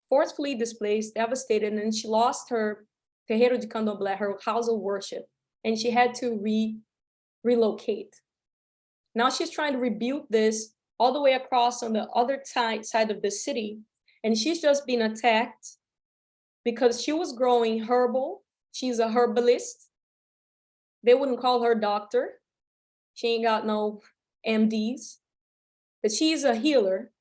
forcefully displaced, devastated, and she lost her terreiro de Candomblé, her house of worship, and she had to relocate. Now she's trying to rebuild this all the way across on the other side of the city, and she's just been attacked because she was growing herbal. She's a herbalist. They wouldn't call her doctor. She ain't got no MDs, but she's a healer.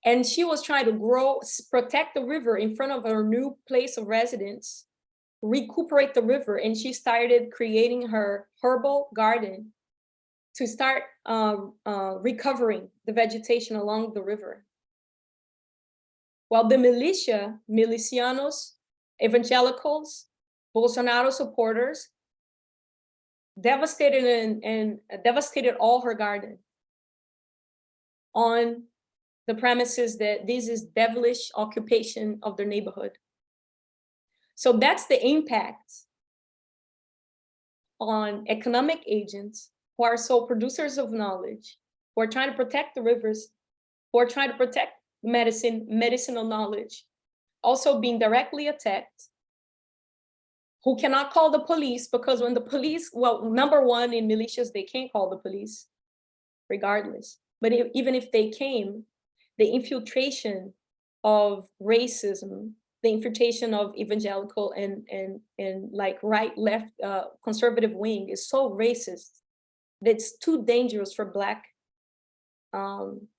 And she was trying to protect the river in front of her new place of residence, recuperate the river. And she started creating her herbal garden to start recovering the vegetation along the river. While the militia, milicianos, evangelicals, Bolsonaro supporters, devastated all her garden on the premises that this is devilish occupation of their neighborhood. So that's the impact on economic agents who are sole producers of knowledge, who are trying to protect the rivers, who are trying to protect medicinal knowledge, also being directly attacked, who cannot call the police because when the police, well, number one, in militias, they can't call the police regardless. But even if they came, the infiltration of racism, the infiltration of evangelical and like right, left, conservative wing is so racist that it's too dangerous for Black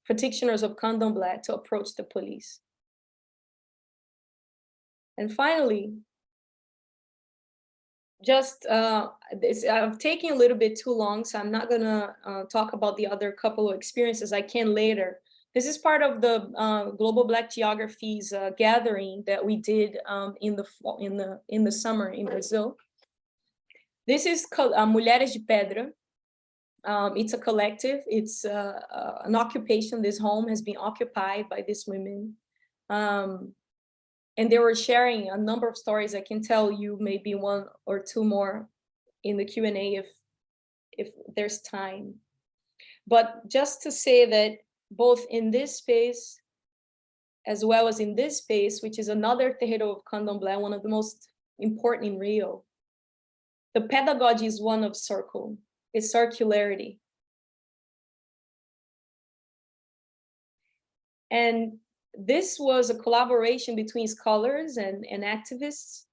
practitioners of Candomblé to approach the police. And finally, just, I'm taking a little bit too long, so I'm not gonna talk about the other couple of experiences. I can later. This is part of the Global Black Geographies gathering that we did in the summer in Brazil. This is called Mulheres de Pedra. It's a collective. It's an occupation. This home has been occupied by these women. And they were sharing a number of stories. I can tell you maybe one or two more in the Q&A if there's time. But just to say that both in this space, as well as in this space, which is another terreiro of candomblé, one of the most important in Rio, the pedagogy is one of circle, it's circularity. And this was a collaboration between scholars and activists.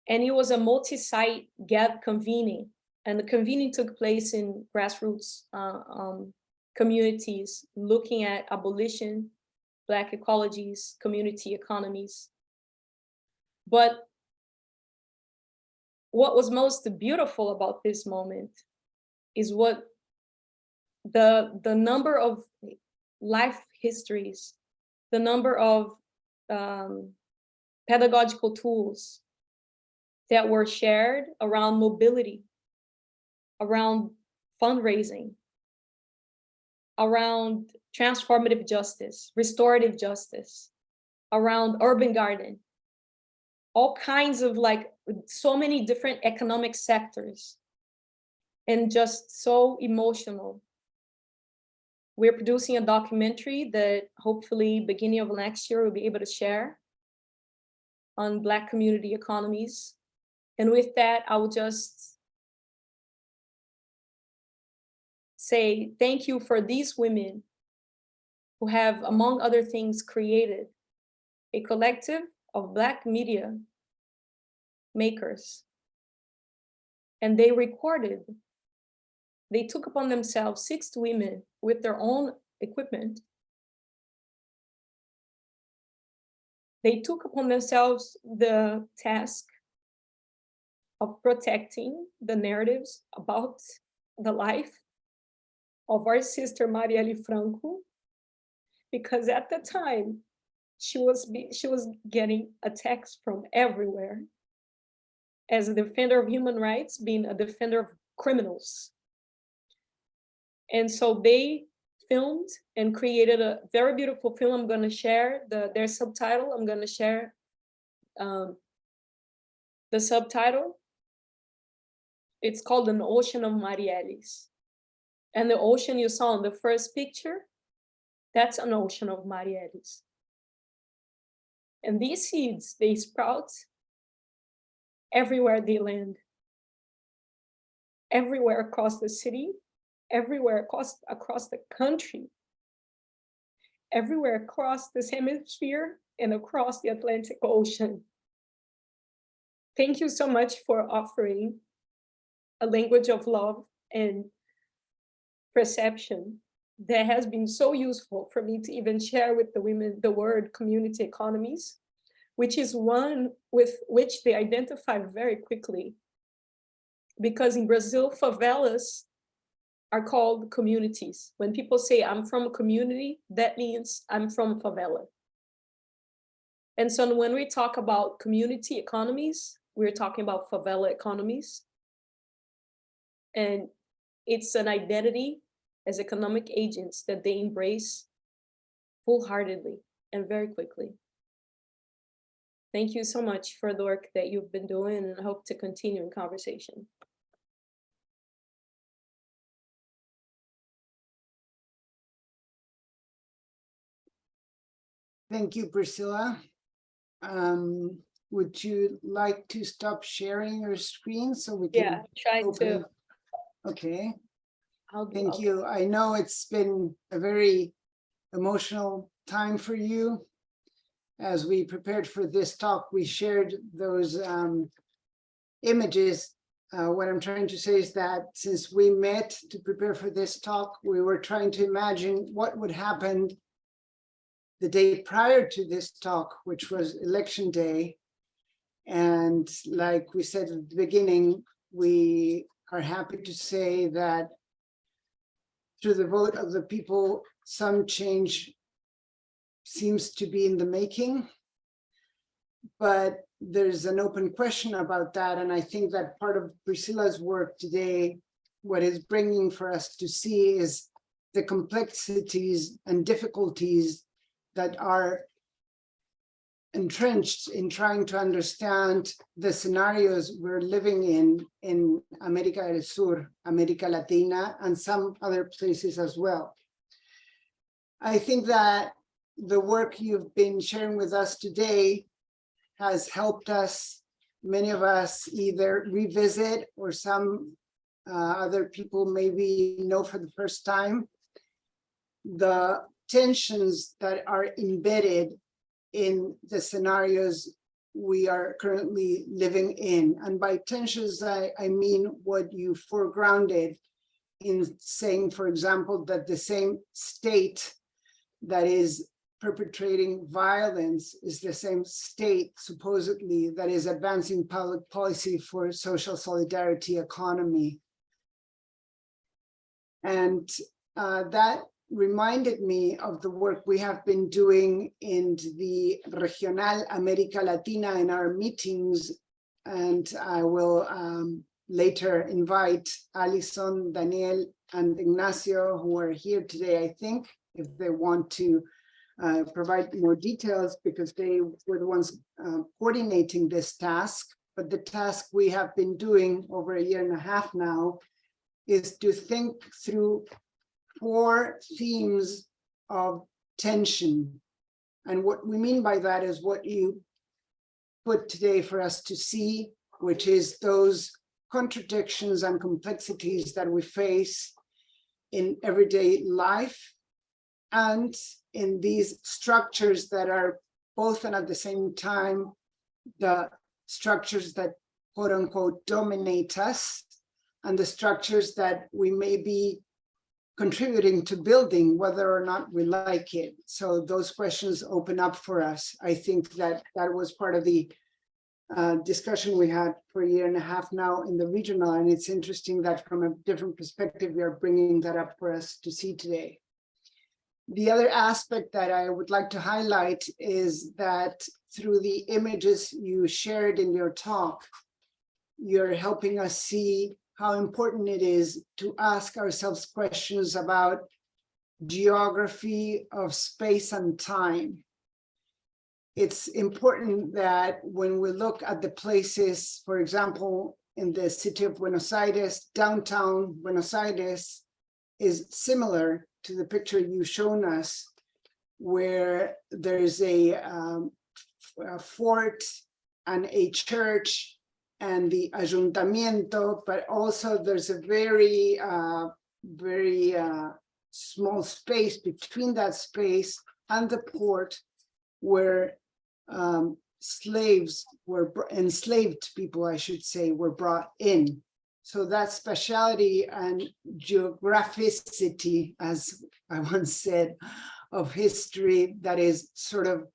And it was a multi-site convening. And the convening took place in grassroots communities, looking at abolition, Black ecologies, community economies. But what was most beautiful about this moment is what the number of life histories, the number of pedagogical tools that were shared around mobility, around fundraising, around transformative justice, restorative justice, around urban garden, all kinds of so many different economic sectors, and just so emotional. We're producing a documentary that hopefully beginning of next year we'll be able to share on Black community economies. And with that, I will just say thank you for these women who have, among other things, created a collective of Black media makers. And they recorded, they took upon themselves 6 women with their own equipment. They took upon themselves the task of protecting the narratives about the life of our sister Marielle Franco, because at the time she was getting attacks from everywhere as a defender of human rights, being a defender of criminals. And so they filmed and created a very beautiful film. I'm going to share their subtitle. I'm going to share the subtitle. It's called An Ocean of Marielles. And the ocean you saw in the first picture, that's an ocean of Marielles. And these seeds, they sprout everywhere they land, everywhere across the city, everywhere across the country, everywhere across this hemisphere and across the Atlantic Ocean. Thank you so much for offering a language of love and perception that has been so useful for me to even share with the women the word community economies, which is one with which they identify very quickly. Because in Brazil, favelas are called communities. When people say, I'm from a community, that means I'm from favela. And so when we talk about community economies, we're talking about favela economies. And it's an identity as economic agents that they embrace full-heartedly and very quickly. Thank you so much for the work that you've been doing, and I hope to continue in conversation. Thank you, Priscilla. Would you like to stop sharing your screen so we can? Yeah, try to. Okay. Thank you. I know it's been a very emotional time for you. As we prepared for this talk, we shared those images. What I'm trying to say is that since we met to prepare for this talk, we were trying to imagine what would happen the day prior to this talk, which was election day. And like we said at the beginning, we are happy to say that through the vote of the people, some change seems to be in the making. But there's an open question about that. And I think that part of Priscilla's work today, what is bringing for us to see is the complexities and difficulties that are entrenched in trying to understand the scenarios we're living in America del Sur, America Latina, and some other places as well. I think that the work you've been sharing with us today has helped us, many of us, either revisit or some other people maybe know for the first time, the tensions that are embedded in the scenarios we are currently living in. And by tensions, I mean what you foregrounded in saying, for example, that the same state that is perpetrating violence is the same state, supposedly, that is advancing public policy for social solidarity economy. And that reminded me of the work we have been doing in the Regional America Latina in our meetings. And I will later invite Alison, Daniel, and Ignacio, who are here today, I think, if they want to provide more details, because they were the ones coordinating this task. But the task we have been doing over a year and a half now is to think through 4 themes of tension. And what we mean by that is what you put today for us to see, which is those contradictions and complexities that we face in everyday life and in these structures that are both and at the same time the structures that quote unquote dominate us and the structures that we may be contributing to building, whether or not we like it. So those questions open up for us. I think that that was part of the discussion we had for a year and a half now in the regional, and it's interesting that from a different perspective, we are bringing that up for us to see today. The other aspect that I would like to highlight is that through the images you shared in your talk, you're helping us see how important it is to ask ourselves questions about geography of space and time. It's important that when we look at the places, for example, in the city of Buenos Aires, downtown Buenos Aires is similar to the picture you've shown us, where there's a fort and a church and the ayuntamiento, but also there's a very small space between that space and the port where enslaved people, I should say, were brought in. So that speciality and geographicity, as I once said, of history that is sort of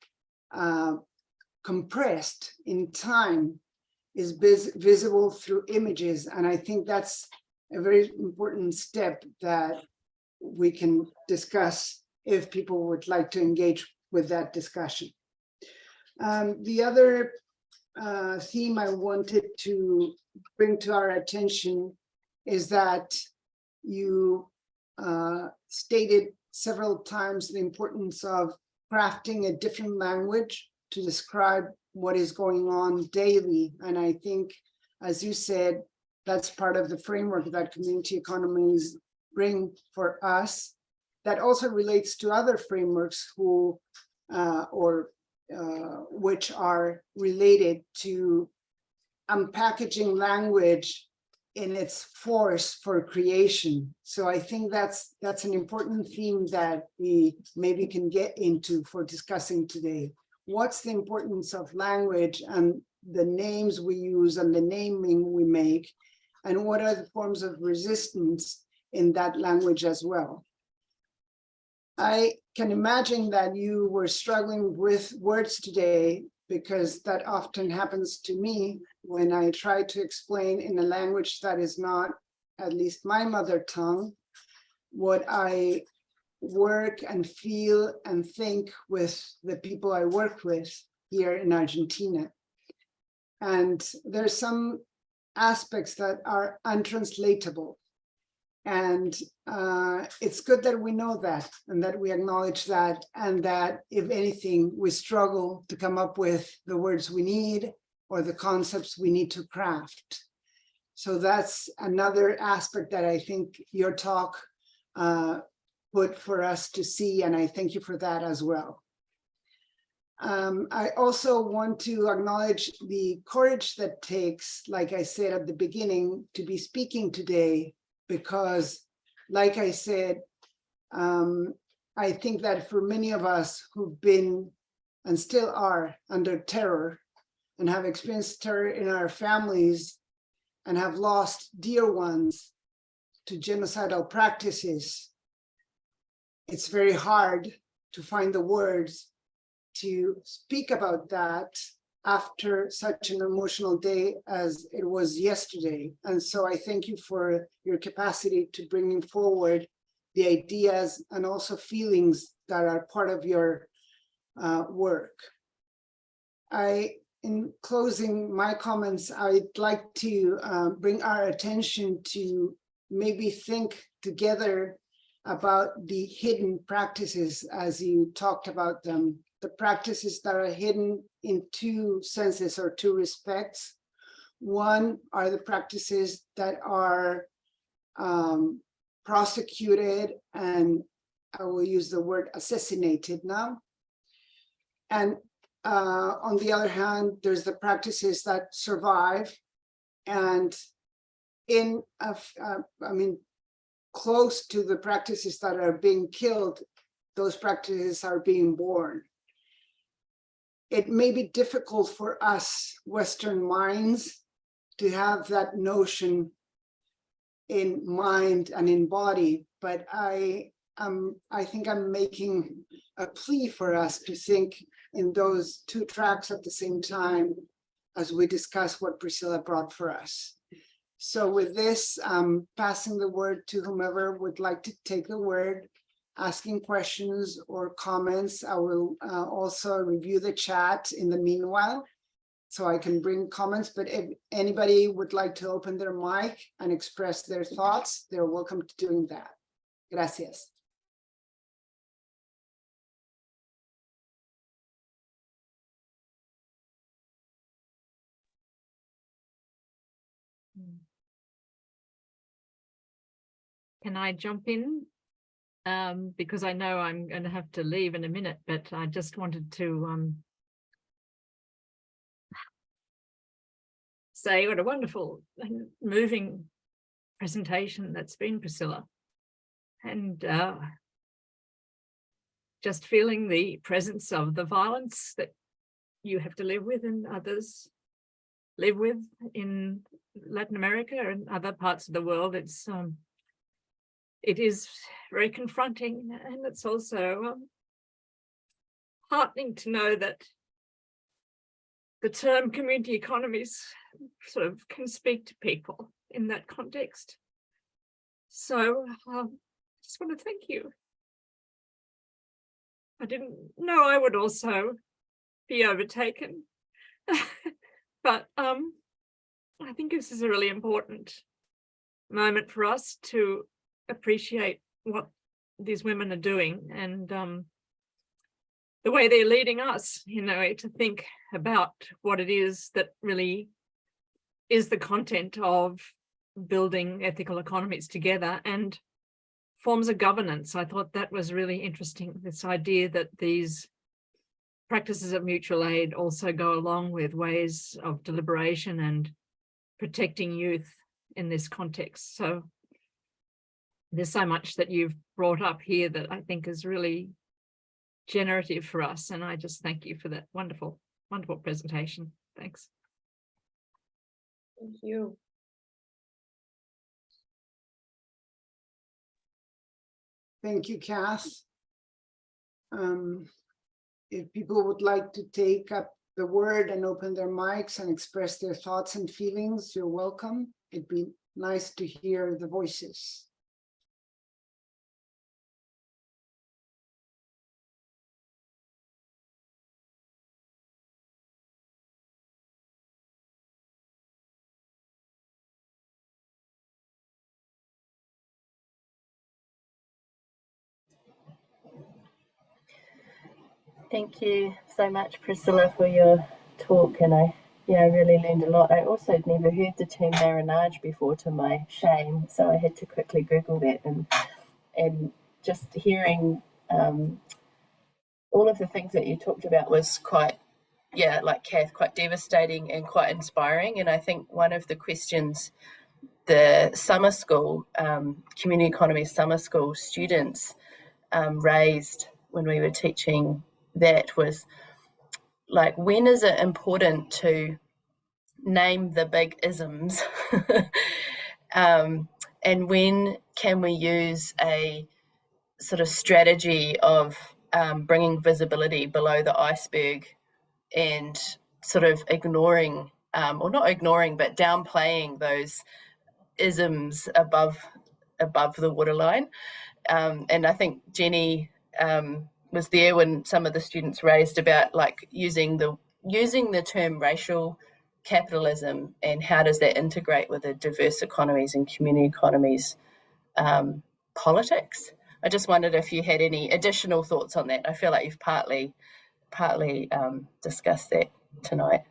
compressed in time is visible through images. And I think that's a very important step that we can discuss if people would like to engage with that discussion. The other theme I wanted to bring to our attention is that you stated several times the importance of crafting a different language to describe what is going on daily. And I think, as you said, that's part of the framework that community economies bring for us. That also relates to other frameworks who which are related to unpackaging language in its force for creation. So I think that's an important theme that we maybe can get into for discussing today. What's the importance of language and the names we use and the naming we make, and what are the forms of resistance in that language as well? I can imagine that you were struggling with words today, because that often happens to me when I try to explain in a language that is not, at least my mother tongue, what I work and feel and think with the people I work with here in Argentina. And there's some aspects that are untranslatable. And it's good that we know that and that we acknowledge that, and that if anything, we struggle to come up with the words we need or the concepts we need to craft. So that's another aspect that I think your talk put for us to see, and I thank you for that as well. I also want to acknowledge the courage that takes, like I said at the beginning, to be speaking today, because like I said, I think that for many of us who've been and still are under terror and have experienced terror in our families and have lost dear ones to genocidal practices, it's very hard to find the words to speak about that after such an emotional day as it was yesterday. And so I thank you for your capacity to bringing forward the ideas and also feelings that are part of your work. In closing my comments, I'd like to bring our attention to maybe think together about the hidden practices as you talked about them. The practices that are hidden in two senses or two respects. One are the practices that are prosecuted, and I will use the word assassinated now. And on the other hand, there's the practices that survive, and close to the practices that are being killed, those practices are being born. It may be difficult for us Western minds to have that notion in mind and in body, but I think I'm making a plea for us to think in those two tracks at the same time as we discuss what Priscilla brought for us. So with this, passing the word to whomever would like to take the word, asking questions or comments. I will also review the chat in the meanwhile, so I can bring comments, but if anybody would like to open their mic and express their thoughts, they're welcome to doing that. Gracias. Can I jump in? Because I know I'm going to have to leave in a minute, but I just wanted to say what a wonderful and moving presentation that's been, Priscilla. And just feeling the presence of the violence that you have to live with and others live with in Latin America and other parts of the world. It is very confronting, and it's also heartening to know that the term community economies sort of can speak to people in that context. So I just want to thank you. I didn't know I would also be overtaken, but I think this is a really important moment for us to appreciate what these women are doing and the way they're leading us, to think about what it is that really is the content of building ethical economies together and forms of governance. I thought that was really interesting, this idea that these practices of mutual aid also go along with ways of deliberation and protecting youth in this context. So there's so much that you've brought up here that I think is really generative for us. And I just thank you for that wonderful, wonderful presentation. Thanks. Thank you. Thank you, Cass. If people would like to take up the word and open their mics and express their thoughts and feelings, you're welcome. It'd be nice to hear the voices. Thank you so much, Priscilla, for your talk, and I really learned a lot. I also had never heard the term marronage before, to my shame, so I had to quickly Google that, and just hearing all of the things that you talked about was quite, like Kath, quite devastating and quite inspiring. And I think one of the questions the summer school, community economy summer school students raised when we were teaching that was like, when is it important to name the big isms? And when can we use a sort of strategy of bringing visibility below the iceberg and sort of ignoring, or not ignoring, but downplaying those isms above the waterline. And I think Jenny was there when some of the students raised about like using the term racial capitalism and how does that integrate with the diverse economies and community economies politics. I just wondered if you had any additional thoughts on that. I feel like you've partly discussed that tonight.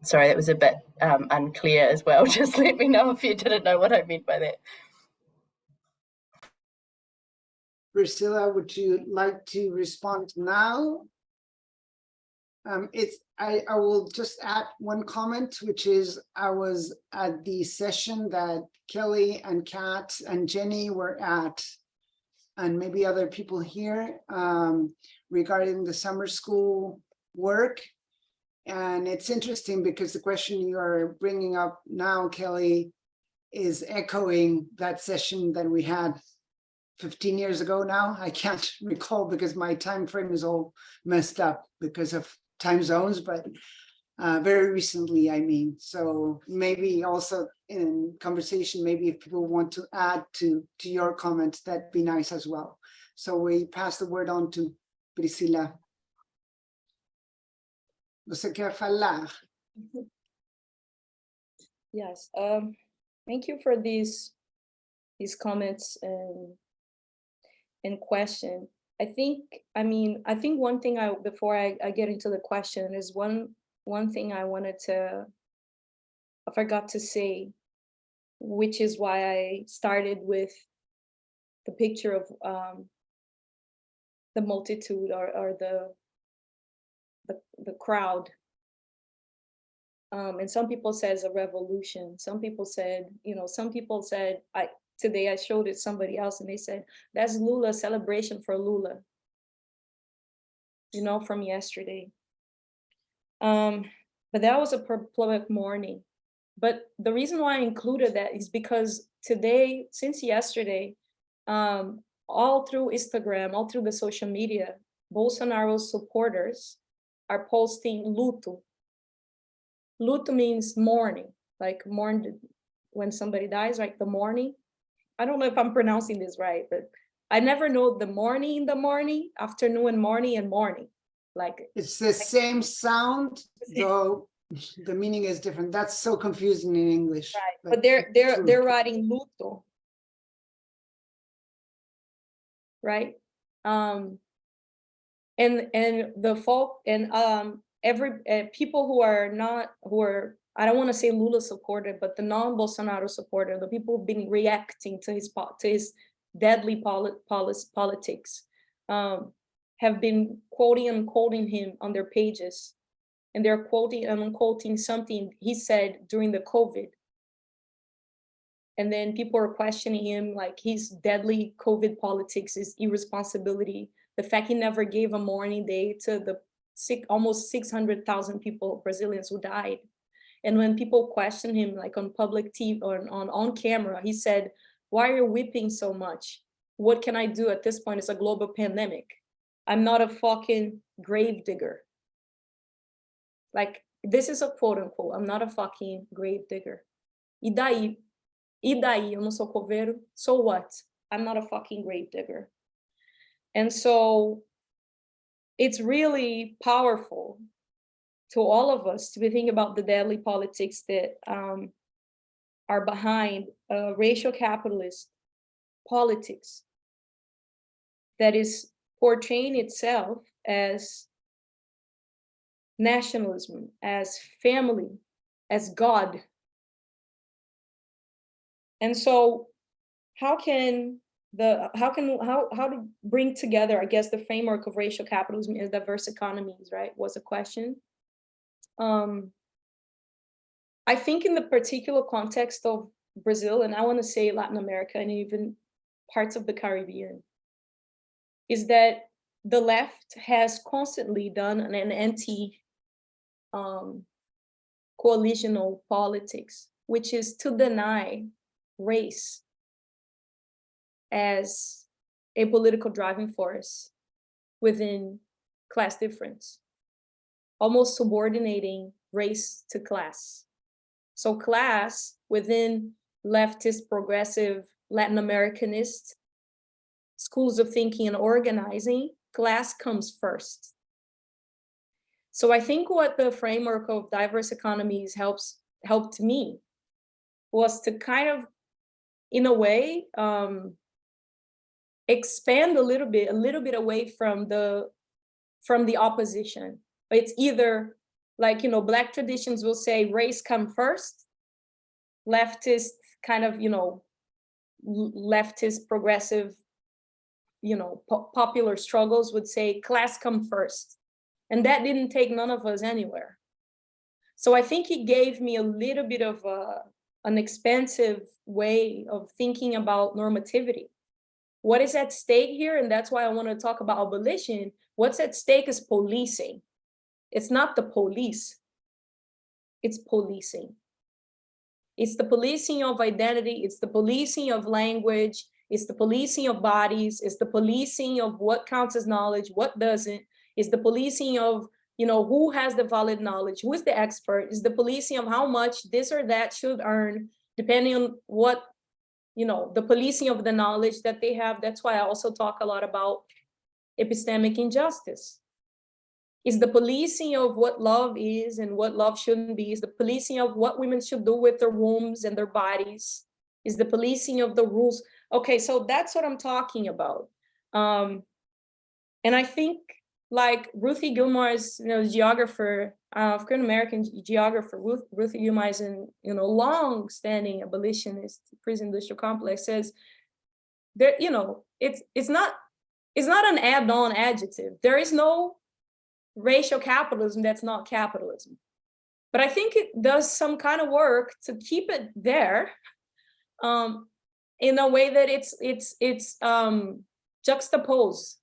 Sorry, that was a bit unclear as well. Just let me know if you didn't know what I meant by that. Priscilla, would you like to respond now? I will just add one comment, which is I was at the session that Kelly and Kat and Jenny were at, and maybe other people here, regarding the summer school work. And it's interesting because the question you are bringing up now, Kelly, is echoing that session that we had 15 years ago now. I can't recall because my time frame is all messed up because of time zones, but very recently, I mean. So maybe also in conversation, maybe if people want to add to your comments, that'd be nice as well. So we pass the word on to Priscilla. Você quer falar? Yes, thank you for these comments and question. I think one thing before I get into the question is one thing I forgot to say, which is why I started with the picture of the multitude or the crowd. And some people says a revolution. Some people said, today I showed it somebody else and they said, that's Lula, celebration for Lula, from yesterday. But that was a public mourning. But the reason why I included that is because today, since yesterday, all through Instagram, all through the social media, Bolsonaro supporters are posting luto. Luto means mourning, like mourn when somebody dies, like the mourning. I don't know if I'm pronouncing this right, but I never know the morning, afternoon and morning. Like it's the same sound, though the meaning is different. That's so confusing in English. Right. But they're writing luto. Right? And the folk and every people who are I don't want to say Lula supporter, but the non-Bolsonaro supporter, the people who've been reacting to his deadly politics, have been quoting and quoting him on their pages, and they're quoting and unquoting something he said during the COVID. And then people are questioning him, like his deadly COVID politics, his irresponsibility, the fact he never gave a mourning day to the almost 600,000 people, Brazilians who died. And when people question him, like on public TV or on camera, he said, why are you weeping so much? What can I do at this point? It's a global pandemic. I'm not a fucking grave digger. Like, this is a quote unquote, I'm not a fucking grave digger. E daí? Eu não sou coveiro, so what? I'm not a fucking grave digger. And so it's really powerful to all of us to be thinking about the deadly politics that are behind racial capitalist politics. that is portraying itself as nationalism, as family, as God. And so how to bring together, I guess, the framework of racial capitalism and diverse economies, right, was a question. I think in the particular context of Brazil, and I want to say Latin America and even parts of the Caribbean, is that the left has constantly done an anti-coalitional politics, which is to deny race as a political driving force within class difference, almost subordinating race to class. So class within leftist, progressive, Latin Americanist schools of thinking and organizing, class comes first. So I think what the framework of diverse economies helped me was to kind of, in a way, expand a little bit away from the opposition. But it's either like, you know, Black traditions will say race come first, leftist kind of, you know, leftist progressive, you know, popular struggles would say class come first. And that didn't take none of us anywhere. So I think it gave me a little bit of an expansive way of thinking about normativity. What is at stake here? And that's why I want to talk about abolition. What's at stake is policing. It's not the police, it's policing. It's the policing of identity, it's the policing of language, it's the policing of bodies, it's the policing of what counts as knowledge, what doesn't, it's the policing of, you know, who has the valid knowledge, who is the expert, it's the policing of how much this or that should earn, depending on what, you know, the policing of the knowledge that they have. That's why I also talk a lot about epistemic injustice. Is the policing of what love is and what love shouldn't be, is the policing of what women should do with their wombs and their bodies, is the policing of the rules. Okay, so that's what I'm talking about. And I think like Ruthie Gilmore's, you know, geographer, African-American geographer, Ruthie Gilmore is a, you know, long-standing abolitionist prison industrial complex, says there, you know, it's not an add-on adjective. There is no racial capitalism that's not capitalism. But I think it does some kind of work to keep it there in a way that it's juxtaposed.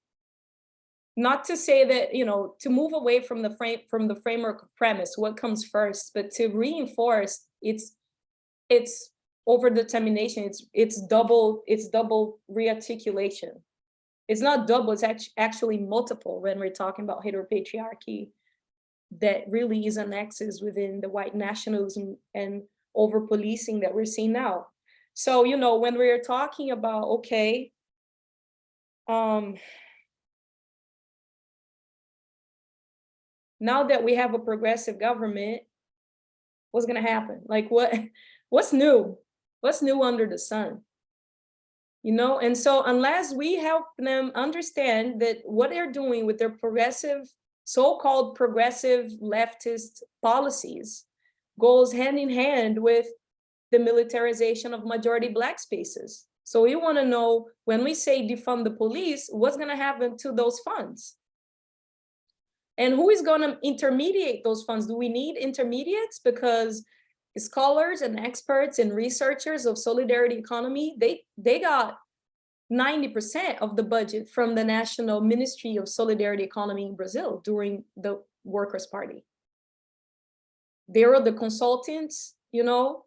Not to say that, you know, to move away from the framework of premise, what comes first, but to reinforce it's over-determination, it's double rearticulation. It's not double, it's actually multiple when we're talking about heteropatriarchy that really is an axis within the white nationalism and over-policing that we're seeing now. So, you know, when we're talking about, okay, now that we have a progressive government, what's gonna happen? Like what's new? What's new under the sun? You know, and so unless we help them understand that what they're doing with their progressive, so-called progressive leftist policies goes hand in hand with the militarization of majority Black spaces. So we want to know, when we say defund the police, what's going to happen to those funds? And who is going to intermediate those funds? Do we need intermediates? Because scholars and experts and researchers of solidarity economy, they got 90% of the budget from the National Ministry of Solidarity Economy in Brazil during the Workers' Party. They were the consultants, you know,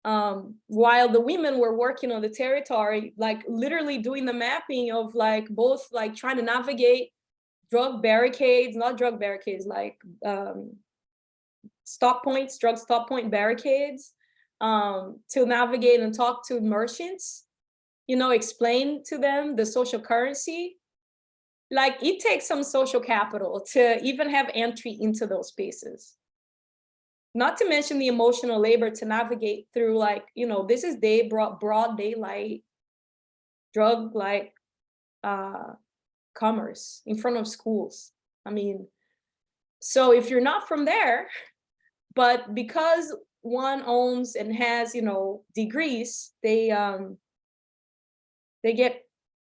while the women were working on the territory, like literally doing the mapping of like both like trying to navigate drug barricades, not drug barricades, like stop points, drug stop point barricades, to navigate and talk to merchants, you know, explain to them the social currency. Like it takes some social capital to even have entry into those spaces. Not to mention the emotional labor to navigate through, like, you know, this is broad daylight, drug like commerce, in front of schools. I mean, so if you're not from there, but because one owns and has, you know, degrees, they get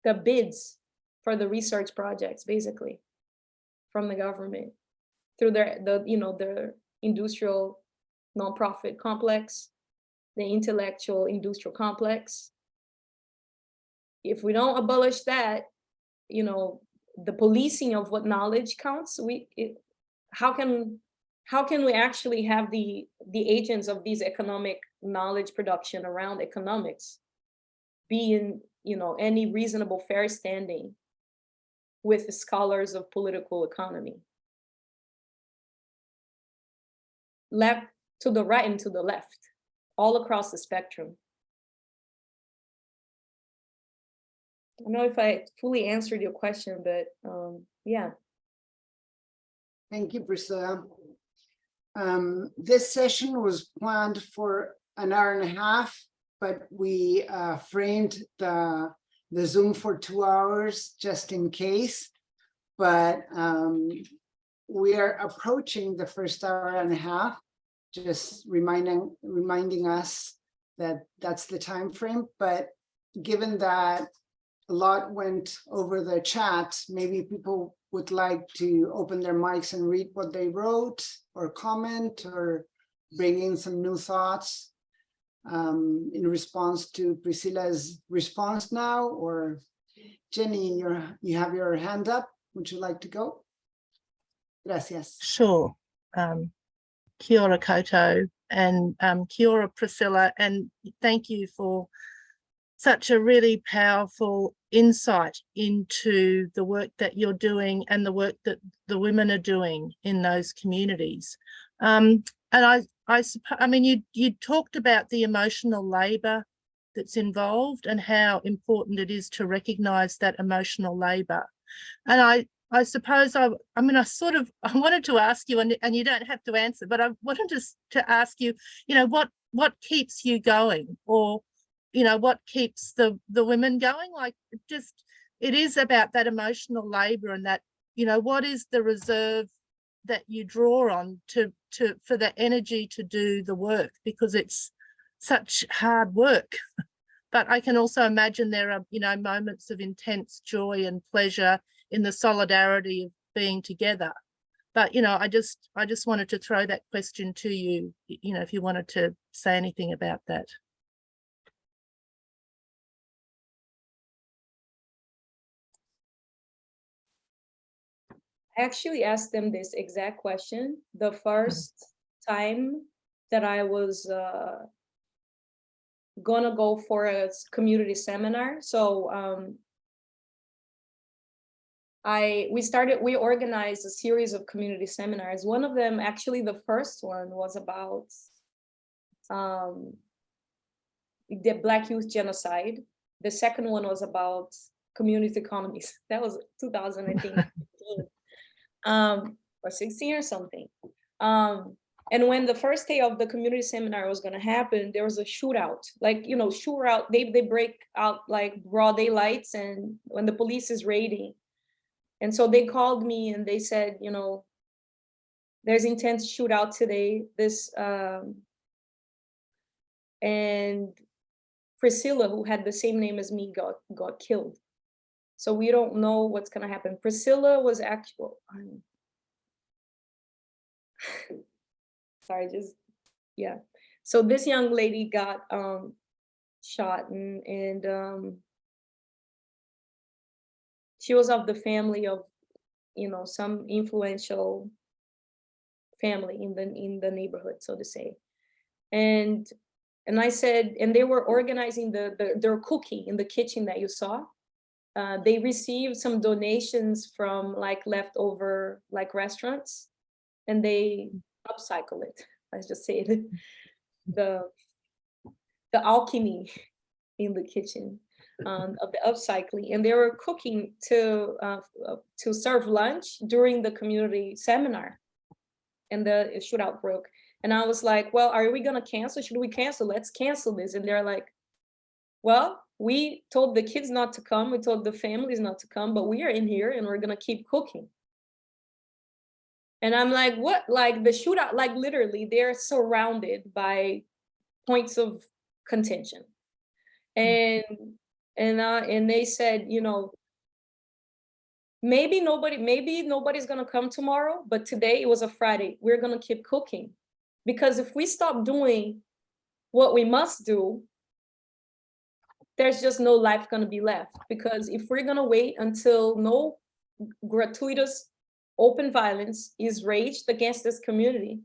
the bids for the research projects, basically, from the government through their industrial nonprofit complex, the intellectual industrial complex. If we don't abolish that, you know, the policing of what knowledge counts, how can we actually have the agents of these economic knowledge production around economics be in, you know, any reasonable fair standing with the scholars of political economy? Left to the right and to the left, all across the spectrum. I don't know if I fully answered your question, but yeah. Thank you, Priscilla. This session was planned for an hour and a half, but we framed the Zoom for 2 hours just in case. But we are approaching the first hour and a half, just reminding us that that's the time frame. But given that a lot went over the chat, maybe people would like to open their mics and read what they wrote or comment or bring in some new thoughts in response to Priscilla's response now. Or Jenny, you have your hand up. Would you like to go? Gracias. Sure. Kia ora koutou, and kia ora Priscilla, and thank you for such a really powerful insight into the work that you're doing and the work that the women are doing in those communities. And I suppose, I mean, you talked about the emotional labour that's involved and how important it is to recognise that emotional labour. And I suppose I wanted to ask you, and you don't have to answer, but I wanted to ask you, you know, what keeps you going, or, you know, what keeps the women going? Like, it is about that emotional labour, and that, you know, what is the reserve that you draw on for the energy to do the work, because it's such hard work. But I can also imagine there are, you know, moments of intense joy and pleasure in the solidarity of being together. But, you know, I just wanted to throw that question to you, you know, if you wanted to say anything about that. I actually asked them this exact question the first time that I was gonna go for a community seminar. So we organized a series of community seminars. One of them, actually the first one, was about the Black youth genocide. The second one was about community economies. That was 2015 or 16 or something. And when the first day of the community seminar was going to happen, there was a shootout. Like, you know, shootout, they break out like broad daylights, and when the police is raiding. And so they called me and they said, you know, there's intense shootout today. And Priscilla, who had the same name as me, got killed. So we don't know what's going to happen. Priscilla was actually, sorry, yeah. So this young lady got shot, and she was of the family of, you know, some influential family in the neighborhood, so to say. And I said, and they were organizing their cooking in the kitchen that you saw. They received some donations from like leftover like restaurants, and they upcycle it. Let's just say it. The alchemy in the kitchen of the upcycling, and they were cooking to serve lunch during the community seminar, and the shootout broke. And I was like, well, are we gonna cancel? Should we cancel? Let's cancel this. And they're like, well, We told the kids not to come, we told the families not to come, but we are in here and we're gonna keep cooking. And I'm like, what? Like the shootout, like literally they're surrounded by points of contention. And they said, you know, maybe nobody's gonna come tomorrow, but today it was a Friday, we're gonna keep cooking. Because if we stop doing what we must do, there's just no life gonna be left. Because if we're gonna wait until no gratuitous open violence is raged against this community,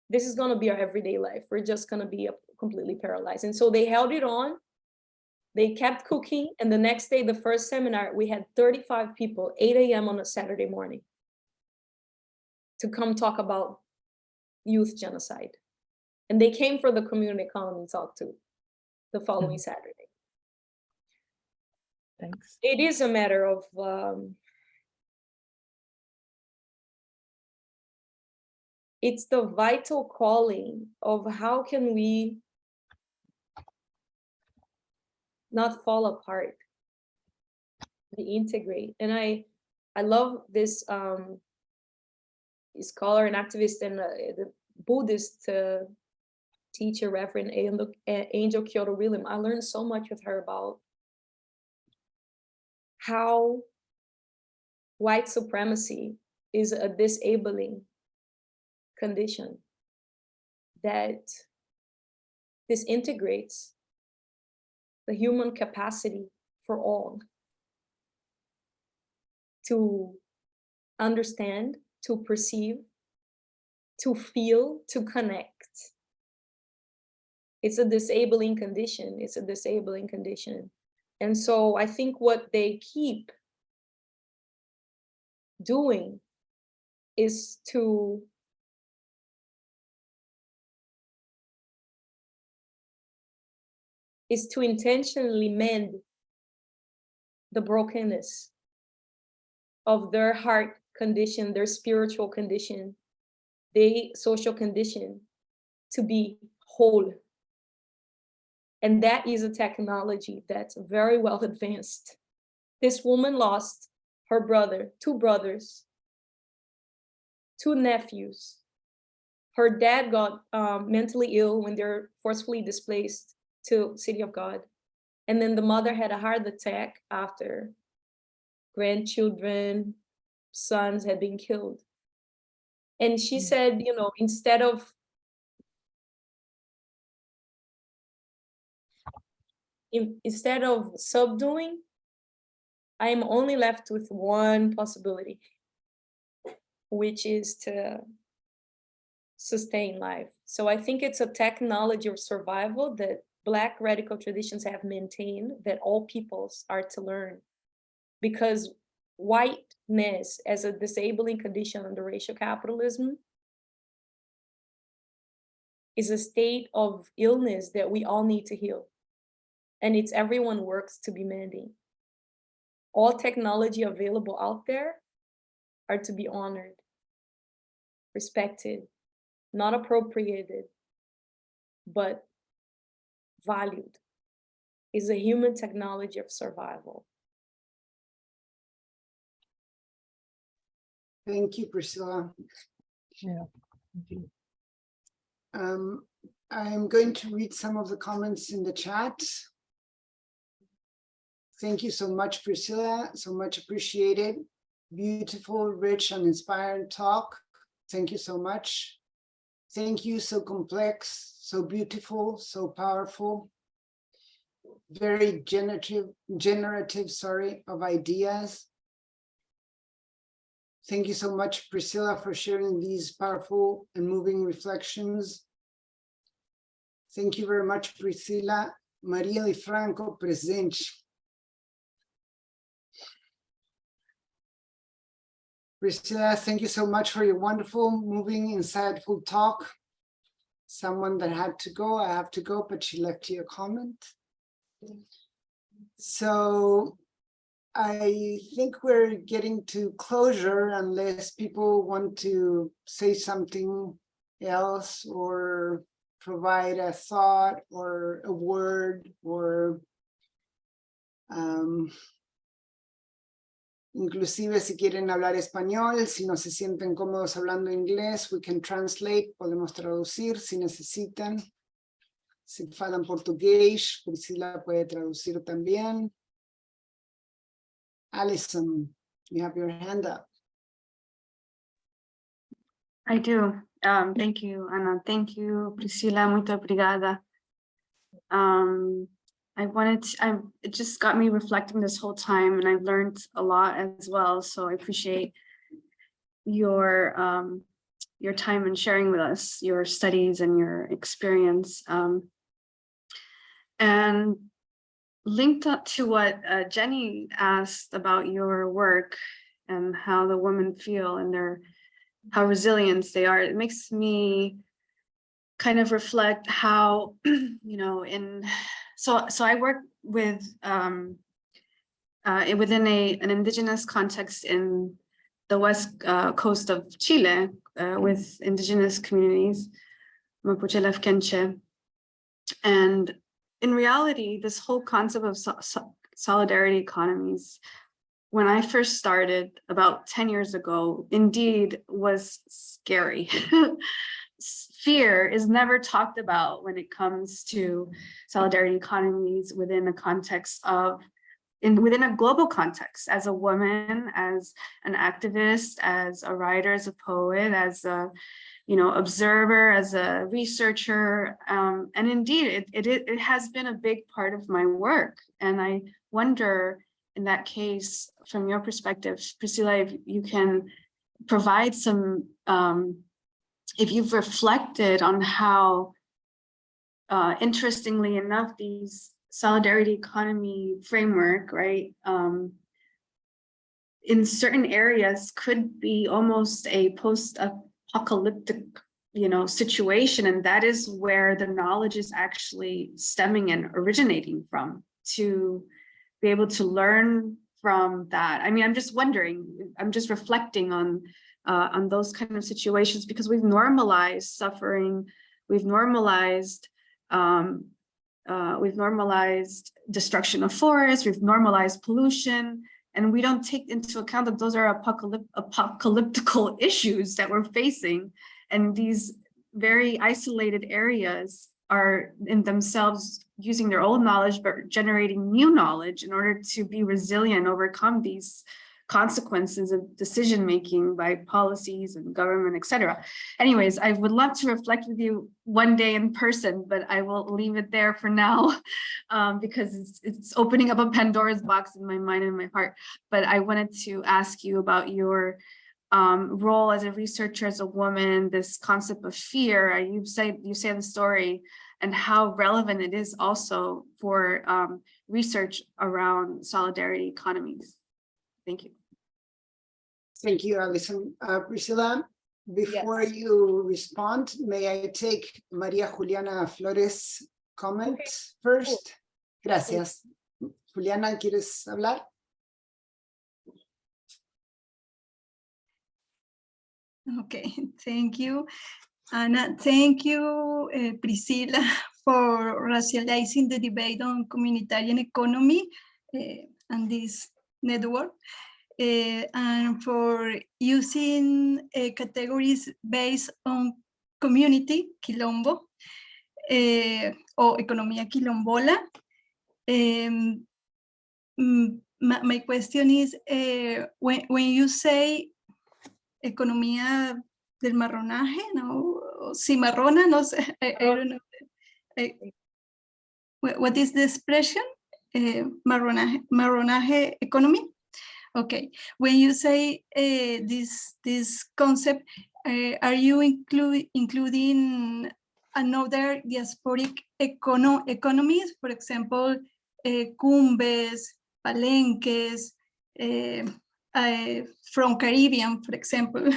this is gonna be our everyday life. We're just gonna be completely paralyzed. And so they held it on, they kept cooking, and the next day, the first seminar, we had 35 people, 8 a.m. on a Saturday morning, to come talk about youth genocide. And they came for the community economy talk too, the following Saturday. Thanks. It is a matter of it's the vital calling of how can we not fall apart, we integrate. And I love this scholar and activist and the Buddhist teacher, Reverend Angel Kyoto William. I learned so much with her about how white supremacy is a disabling condition that disintegrates the human capacity for all to understand, to perceive, to feel, to connect. It's a disabling condition. It's a disabling condition. And so I think what they keep doing is to intentionally mend the brokenness of their heart condition, their spiritual condition, their social condition, to be whole. And that is a technology that's very well advanced. This woman lost her brother, 2 brothers, 2 nephews. Her dad got mentally ill when they're forcefully displaced to City of God. And then the mother had a heart attack after grandchildren, sons had been killed. And she said, you know, instead of subduing, I am only left with one possibility, which is to sustain life. So I think it's a technology of survival that Black radical traditions have maintained, that all peoples are to learn. Because whiteness as a disabling condition under racial capitalism is a state of illness that we all need to heal. And it's everyone works to be mending. All technology available out there are to be honored, respected, not appropriated, but valued. Is a human technology of survival. Thank you, Priscilla. Yeah. Thank you. I'm going to read some of the comments in the chat. Thank you so much, Priscilla. So much appreciated. Beautiful, rich, and inspiring talk. Thank you so much. Thank you. So complex, so beautiful, so powerful. Very generative, of ideas. Thank you so much, Priscilla, for sharing these powerful and moving reflections. Thank you very much, Priscilla. Maria Di Franco, presente. Priscilla, thank you so much for your wonderful, moving, insightful talk. Someone that had to go, I have to go, but she left you a comment. So I think we're getting to closure unless people want to say something else or provide a thought or a word or Inclusive si quieren hablar español, si no se sienten cómodos hablando inglés, we can translate, podemos traducir si necesitan. Si hablan portugués, Priscilla puede traducir también. Alison, you have your hand up. I do. Thank you, Ana. Thank you, Priscilla. Muito obrigada. It just got me reflecting this whole time, and I've learned a lot as well. So I appreciate your time and sharing with us your studies and your experience. And linked up to what Jenny asked about your work and how the women feel and how resilient they are, it makes me kind of reflect how, so I work with within an indigenous context in the west coast of Chile with indigenous communities, Mapuche Lefkenche. And in reality, this whole concept of solidarity economies, when I first started about 10 years ago, indeed was scary. Fear is never talked about when it comes to solidarity economies within a context of, within a global context, as a woman, as an activist, as a writer, as a poet, as a observer, as a researcher, and indeed it has been a big part of my work. And I wonder, in that case, from your perspective, Priscilla, if you can provide some, if you've reflected on how, interestingly enough, these solidarity economy framework, right, in certain areas could be almost a post-apocalyptic, situation, and that is where the knowledge is actually stemming and originating from, to be able to learn from that. I mean, I'm just wondering, I'm just reflecting on those kind of situations, because we've normalized suffering, we've normalized destruction of forests, we've normalized pollution, and we don't take into account that those are apocalyptical issues that we're facing. And these very isolated areas are in themselves using their old knowledge, but generating new knowledge in order to be resilient, overcome these consequences of decision-making by policies and government, etc. Anyways, I would love to reflect with you one day in person, but I will leave it there for now because it's opening up a Pandora's box in my mind and my heart. But I wanted to ask you about your role as a researcher, as a woman, this concept of fear. You say the story, and how relevant it is also for research around solidarity economies. Thank you. Thank you, Alison. Priscilla, before you respond, may I take Maria Juliana Flores' comment first? Gracias. Juliana, ¿quieres hablar? Okay, thank you, Anna. Thank you, Priscilla, for racializing the debate on communitarian economy and this network, and for using categories based on community, quilombo, or economía quilombola. My question is, when you say economía del marronaje, no, cimarrona, no sé, I don't know. What is the expression? Marronaje economy? Okay, when you say this concept, are you including another diasporic economies, for example, cumbes, palenques, from Caribbean, for example,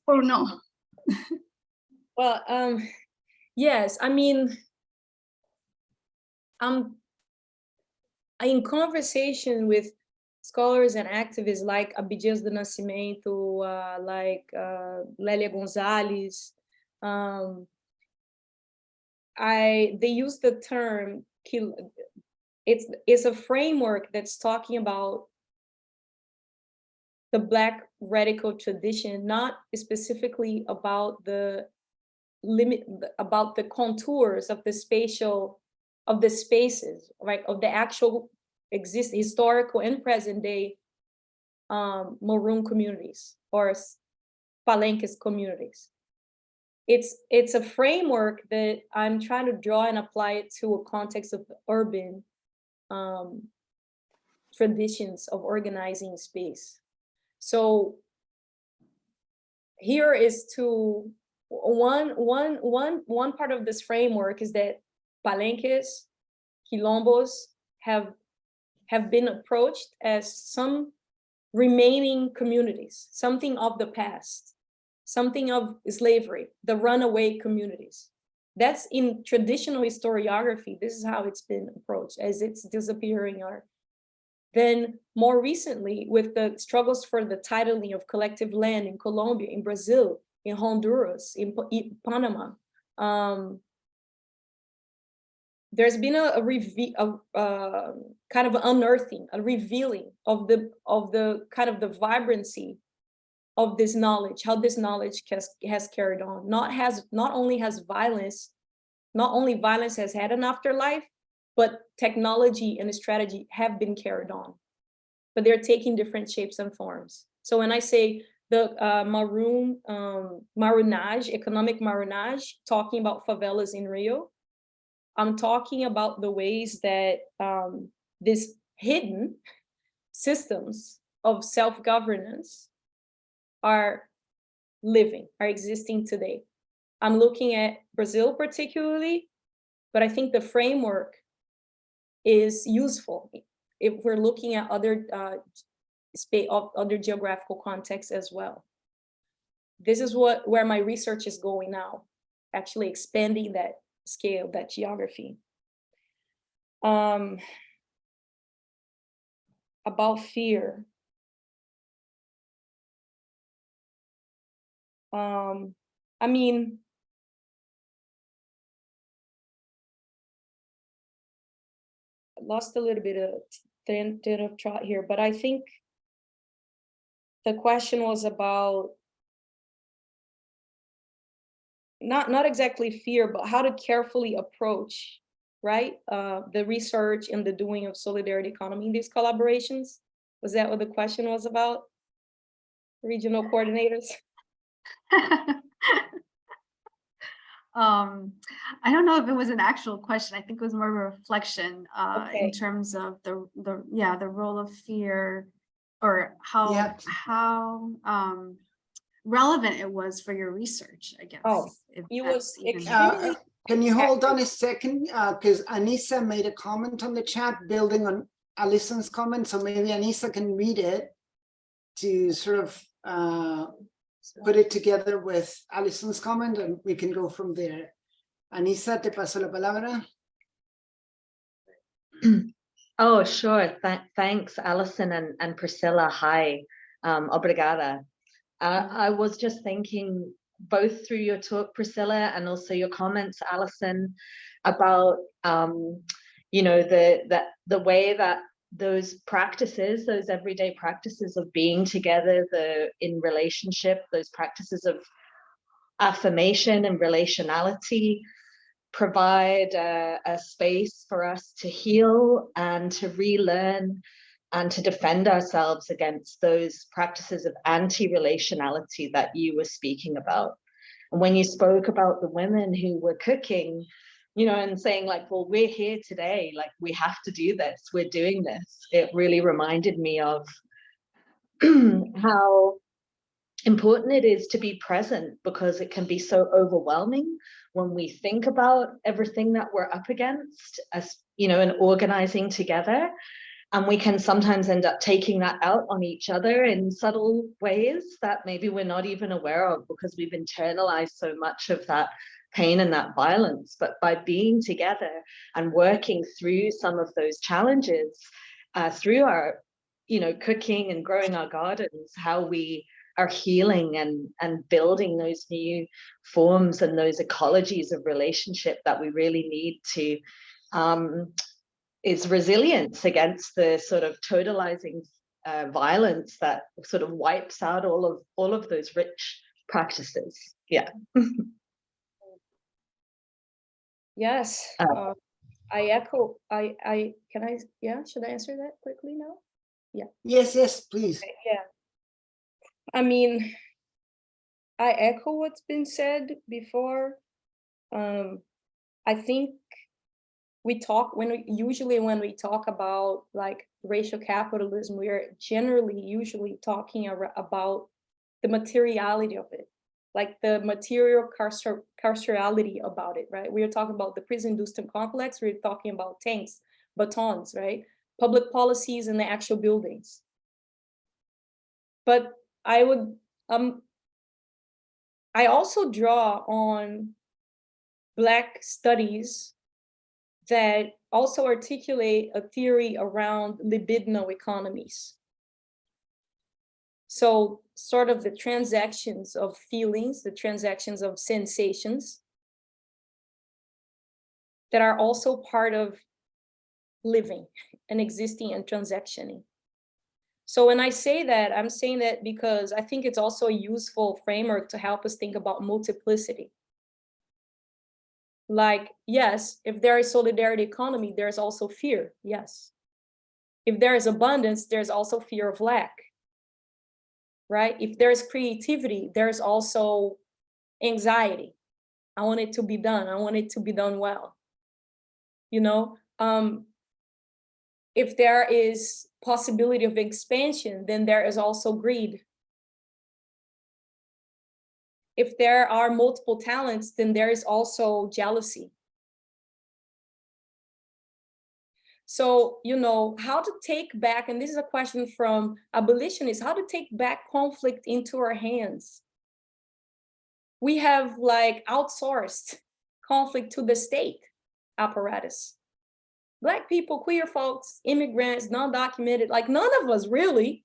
or no? Well, yes, I mean, I'm in conversation with scholars and activists like Abdias do Nascimento, like Lélia Gonzalez. They use the term it's a framework that's talking about the Black radical tradition, not specifically about the contours of the spaces, right, of the actual historical and present day Maroon communities or Palenques communities. It's a framework that I'm trying to draw and apply it to a context of urban traditions of organizing space. So here is one part of this framework is that Palenques, Quilombos have been approached as some remaining communities, something of the past, something of slavery, the runaway communities. That's in traditional historiography. This is how it's been approached, as it's disappearing. Or then more recently, with the struggles for the titling of collective land in Colombia, in Brazil, in Honduras, in Panama, there's been a kind of unearthing, a revealing of the kind of the vibrancy of this knowledge, how this knowledge has carried on. Not only violence has had an afterlife, but technology and strategy have been carried on, but they're taking different shapes and forms. So when I say the marronage, economic marronage, talking about favelas in Rio, I'm talking about the ways that these hidden systems of self-governance are existing today. I'm looking at Brazil particularly, but I think the framework is useful if we're looking at other geographical contexts as well. This is where my research is going now, actually expanding that scale, that geography. About fear. I mean, I lost a little bit of train of thought here, but I think the question was about not exactly fear, but how to carefully approach, right? The research and the doing of solidarity economy in these collaborations. Was that what the question was about? Regional coordinators? I don't know if it was an actual question. I think it was more of a reflection Okay. in terms of the role of fear, or how relevant it was for your research, I guess. Oh, if it that's was even- extremely. Can you hold on a second? Because Anissa made a comment on the chat building on Alison's comment. So maybe Anissa can read it to sort of put it together with Alison's comment, and we can go from there. Anissa, te paso la palabra. Oh, sure. Thanks, Alison and Priscilla. Hi, obrigada. I was just thinking, both through your talk, Priscilla, and also your comments, Alison, about the way that those practices, those everyday practices of being together, in relationship, those practices of affirmation and relationality, provide a space for us to heal and to relearn and to defend ourselves against those practices of anti-relationality that you were speaking about. And when you spoke about the women who were cooking, and saying like, well, we're here today, like we have to do this, we're doing this, it really reminded me of how important it is to be present, because it can be so overwhelming when we think about everything that we're up against, as and organizing together. And we can sometimes end up taking that out on each other in subtle ways that maybe we're not even aware of, because we've internalized so much of that pain and that violence. But by being together and working through some of those challenges through our, cooking and growing our gardens, how we are healing and building those new forms and those ecologies of relationship that we really need to is resilience against the sort of totalizing violence that sort of wipes out all of those rich practices. Yeah. Yes, I echo. Can I? Yeah, should I answer that quickly now? Yeah. Yes, please. Yeah. I mean, I echo what's been said before. I think we talk usually when we talk about like racial capitalism, we are generally usually talking about the materiality of it, like the material carcerality about it, right? We are talking about the prison-induced complex. We're talking about tanks, batons, right? Public policies and the actual buildings. But I would, I also draw on Black studies that also articulate a theory around libidinal economies. So sort of the transactions of feelings, the transactions of sensations that are also part of living and existing and transactioning. So when I say that, I'm saying that because I think it's also a useful framework to help us think about multiplicity. Like, yes, if there is solidarity economy, there's also fear, yes. If there is abundance, there's also fear of lack, right? If there's creativity, there's also anxiety. I want it to be done. I want it to be done well. You know, if there is possibility of expansion, then there is also greed. If there are multiple talents, then there is also jealousy. So, you know, how to take back, and this is a question from abolitionists, how to take back conflict into our hands. We have like outsourced conflict to the state apparatus. Black people, queer folks, immigrants, non-documented, like none of us really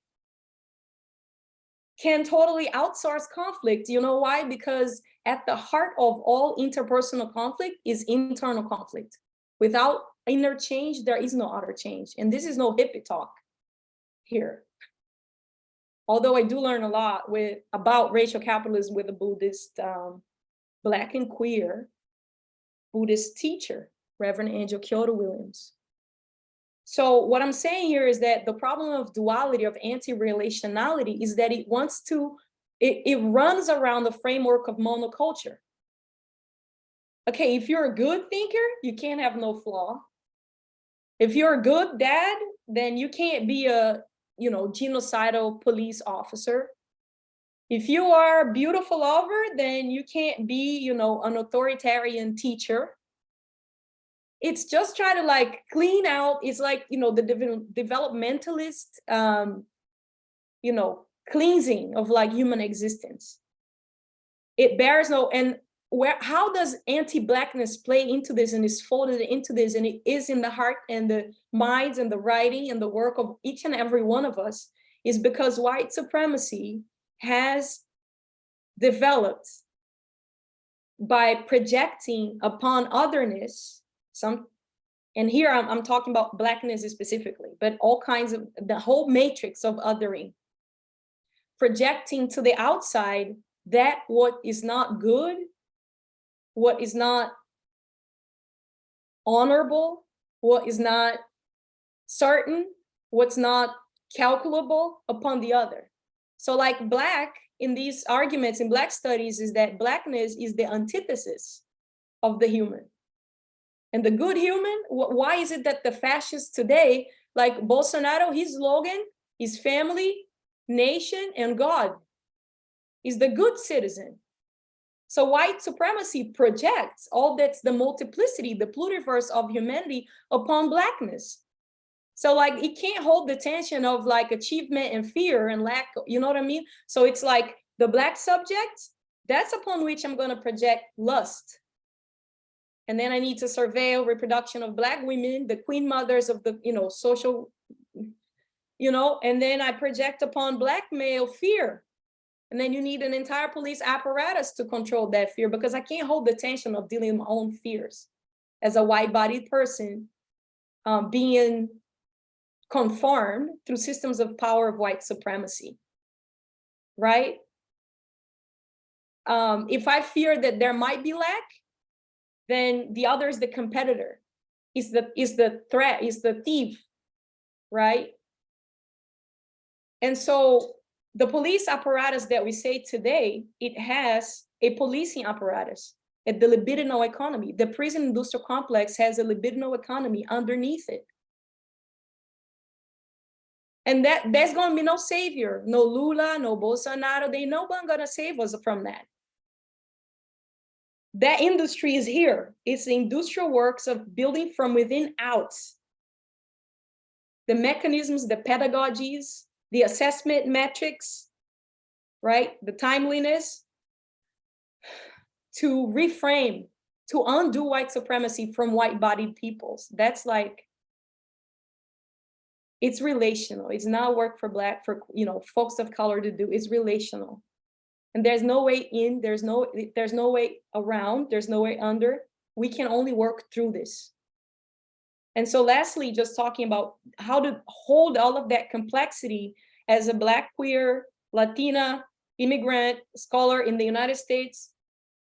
can totally outsource conflict. You know why? Because at the heart of all interpersonal conflict is internal conflict. Without inner change, there is no outer change. And this is no hippie talk here. Although I do learn a lot about racial capitalism with a Buddhist, Black and queer Buddhist teacher, Reverend Angel Kyoto Williams. So what I'm saying here is that the problem of duality, of anti-relationality, is that it wants to, it runs around the framework of monoculture. Okay, if you're a good thinker, you can't have no flaw. If you're a good dad, then you can't be a, you know, genocidal police officer. If you are a beautiful lover, then you can't be, you know, an authoritarian teacher. It's just try to like clean out. It's like, you know, the developmentalist, you know, cleansing of like human existence. It bears no, and how does anti-Blackness play into this and is folded into this, and it is in the heart and the minds and the writing and the work of each and every one of us, is because white supremacy has developed by projecting upon otherness and here I'm talking about Blackness specifically, but all kinds of, the whole matrix of othering, projecting to the outside that what is not good, what is not honorable, what is not certain, what's not calculable upon the other. So like Black in these arguments in Black studies is that Blackness is the antithesis of the human. And the good human, why is it that the fascists today, like Bolsonaro, his slogan is family, nation, and God, is the good citizen. So white supremacy projects all that's the multiplicity, the pluriverse of humanity upon Blackness. So like it can't hold the tension of like achievement and fear and lack, you know what I mean? So it's like the Black subject, that's upon which I'm going to project lust. And then I need to surveil reproduction of Black women, the queen mothers of the, you know, social, you know, and then I project upon Black male fear. And then you need an entire police apparatus to control that fear, because I can't hold the tension of dealing with my own fears as a white-bodied person being conformed through systems of power of white supremacy, right? If I fear that there might be lack, then the other is the competitor, is the threat, is the thief, right? And so the police apparatus that we say today, it has a policing apparatus, the libidinal economy. The prison industrial complex has a libidinal economy underneath it. And there's going to be no savior, no Lula, no Bolsonaro. No one going to save us from that. That industry is here. It's the industrial works of building from within out. The mechanisms, the pedagogies, the assessment metrics, right? The timeliness to reframe, to undo white supremacy from white-bodied peoples. That's like, it's relational. It's not work for Black, for folks of color to do. It's relational. And there's no way in, there's no way around, there's no way under. We can only work through this. And so lastly, just talking about how to hold all of that complexity as a Black, queer, Latina, immigrant, scholar in the United States,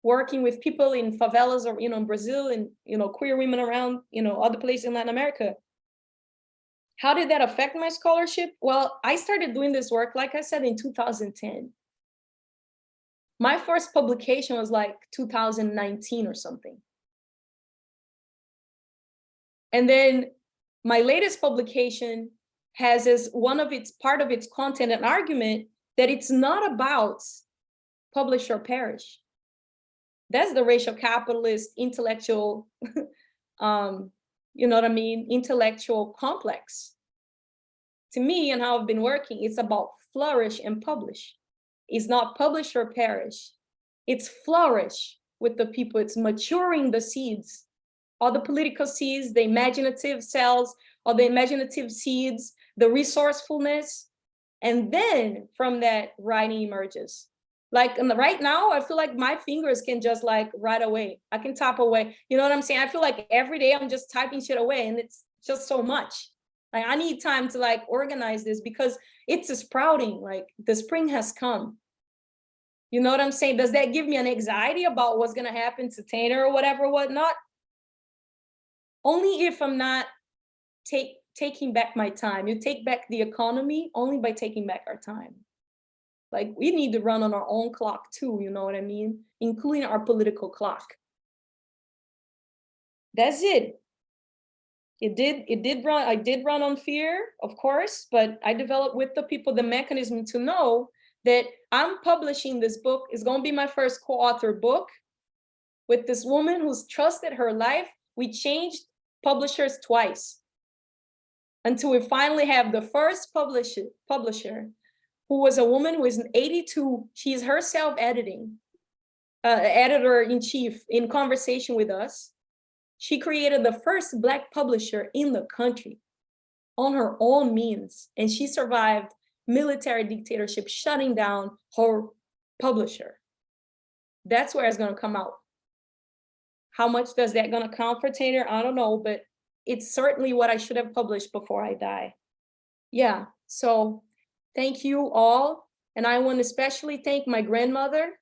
working with people in favelas or, in Brazil and, queer women around, other places in Latin America. How did that affect my scholarship? Well, I started doing this work, like I said, in 2010. My first publication was like 2019 or something. And then my latest publication has as part of its content an argument that it's not about publish or perish. That's the racial capitalist intellectual, intellectual complex. To me, and how I've been working, it's about flourish and publish. It's not publish or perish. It's flourish with the people. It's maturing the seeds, all the political seeds, the imaginative cells, all the imaginative seeds, the resourcefulness. And then from that, writing emerges. Like right now, I feel like my fingers can just like write away. I can type away. You know what I'm saying? I feel like every day I'm just typing shit away and it's just so much. Like I need time to like organize this because it's a sprouting, like the spring has come. You know what I'm saying? Does that give me an anxiety about what's gonna happen to Tanner or whatever, whatnot? Only if I'm not taking back my time. You take back the economy only by taking back our time. Like we need to run on our own clock too, you know what I mean? Including our political clock. That's it. I did run on fear, of course, but I developed with the people the mechanism to know that I'm publishing this book. It's going to be my first co-author book with this woman who's trusted her life. We changed publishers twice until we finally have the first publisher who was a woman who is 82. She's herself editing, editor-in-chief in conversation with us. She created the first Black publisher in the country on her own means, and she survived military dictatorship shutting down her publisher. That's where it's going to come out. How much does that going to count for Tanner? I don't know, but it's certainly what I should have published before I die. Yeah, so thank you all. And I want to especially thank my grandmother,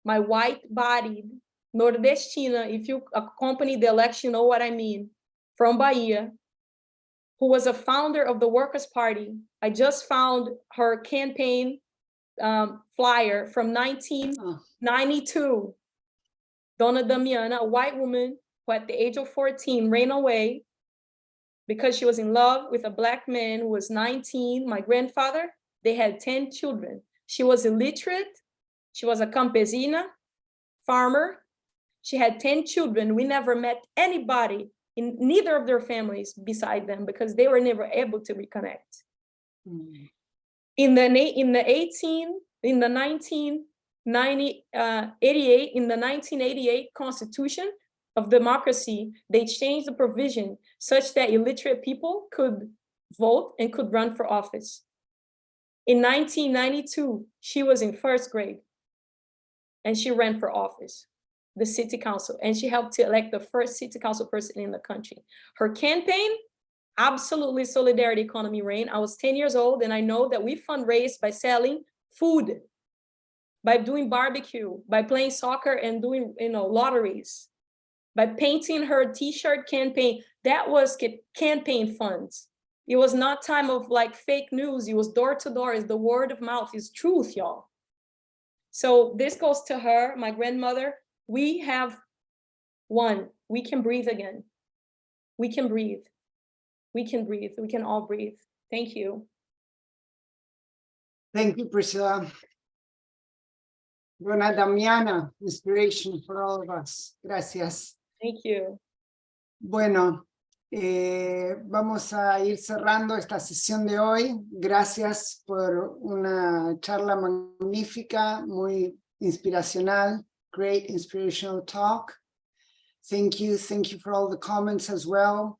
my white-bodied Nordestina, if you accompany the election, you know what I mean, from Bahia, who was a founder of the Workers' Party. I just found her campaign flyer from 1992. Dona Damiana, a white woman who at the age of 14 ran away because she was in love with a Black man who was 19. My grandfather, they had 10 children. She was illiterate. She was a campesina, farmer. She had 10 children. We never met anybody in neither of their families beside them because they were never able to reconnect. Mm. In the 1988 Constitution of Democracy, they changed the provision such that illiterate people could vote and could run for office. In 1992, she was in first grade and she ran for office, the city council, and she helped to elect the first city council person in the country. Her campaign Absolutely solidarity economy reign. I was 10 years old and I know that we fundraise by selling food, by doing barbecue, by playing soccer and doing, lotteries, by painting her t-shirt campaign. That was campaign funds. It was not time of like fake news. It was door to door. It's the word of mouth. It's truth, y'all. So this goes to her, my grandmother. We have won. We can breathe again. We can breathe. We can breathe. We can all breathe. Thank you. Thank you, Priscilla. Buena Damiana, inspiration for all of us. Gracias. Thank you. Bueno, vamos a ir cerrando esta sesión de hoy. Gracias por una charla magnífica, muy inspiracional. Great inspirational talk. Thank you for all the comments as well.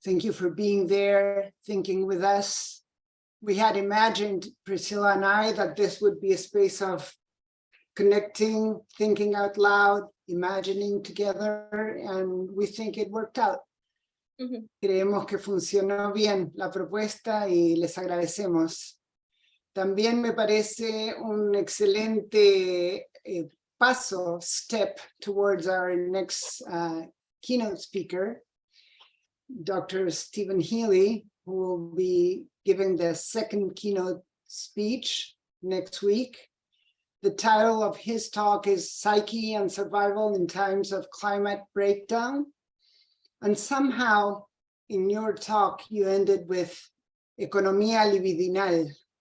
Thank you for being there, thinking with us. We had imagined, Priscilla and I, that this would be a space of connecting, thinking out loud, imagining together, and we think it worked out. Creemos que funcionó bien la propuesta y les agradecemos. También me parece un excelente step towards our next keynote speaker, Dr. Stephen Healy, who will be giving the second keynote speech next week. The title of his talk is Psyche and Survival in Times of Climate Breakdown. And somehow in your talk, you ended with Economía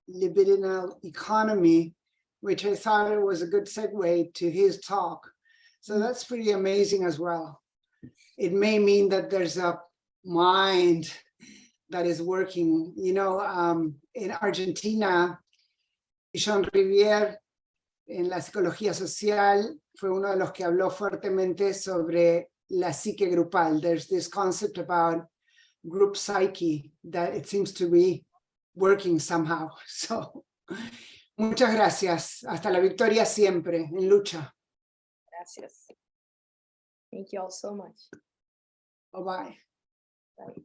libidinal economy, which I thought it was a good segue to his talk. So that's pretty amazing as well. It may mean that there's a mind that is working. In Argentina, Jean Rivière, en la psicología social, fue uno de los que habló fuertemente sobre la psique grupal. There's this concept about group psyche that it seems to be working somehow. So, muchas gracias. Hasta la victoria siempre, en lucha. Gracias. Thank you all so much. Bye-bye. Bye.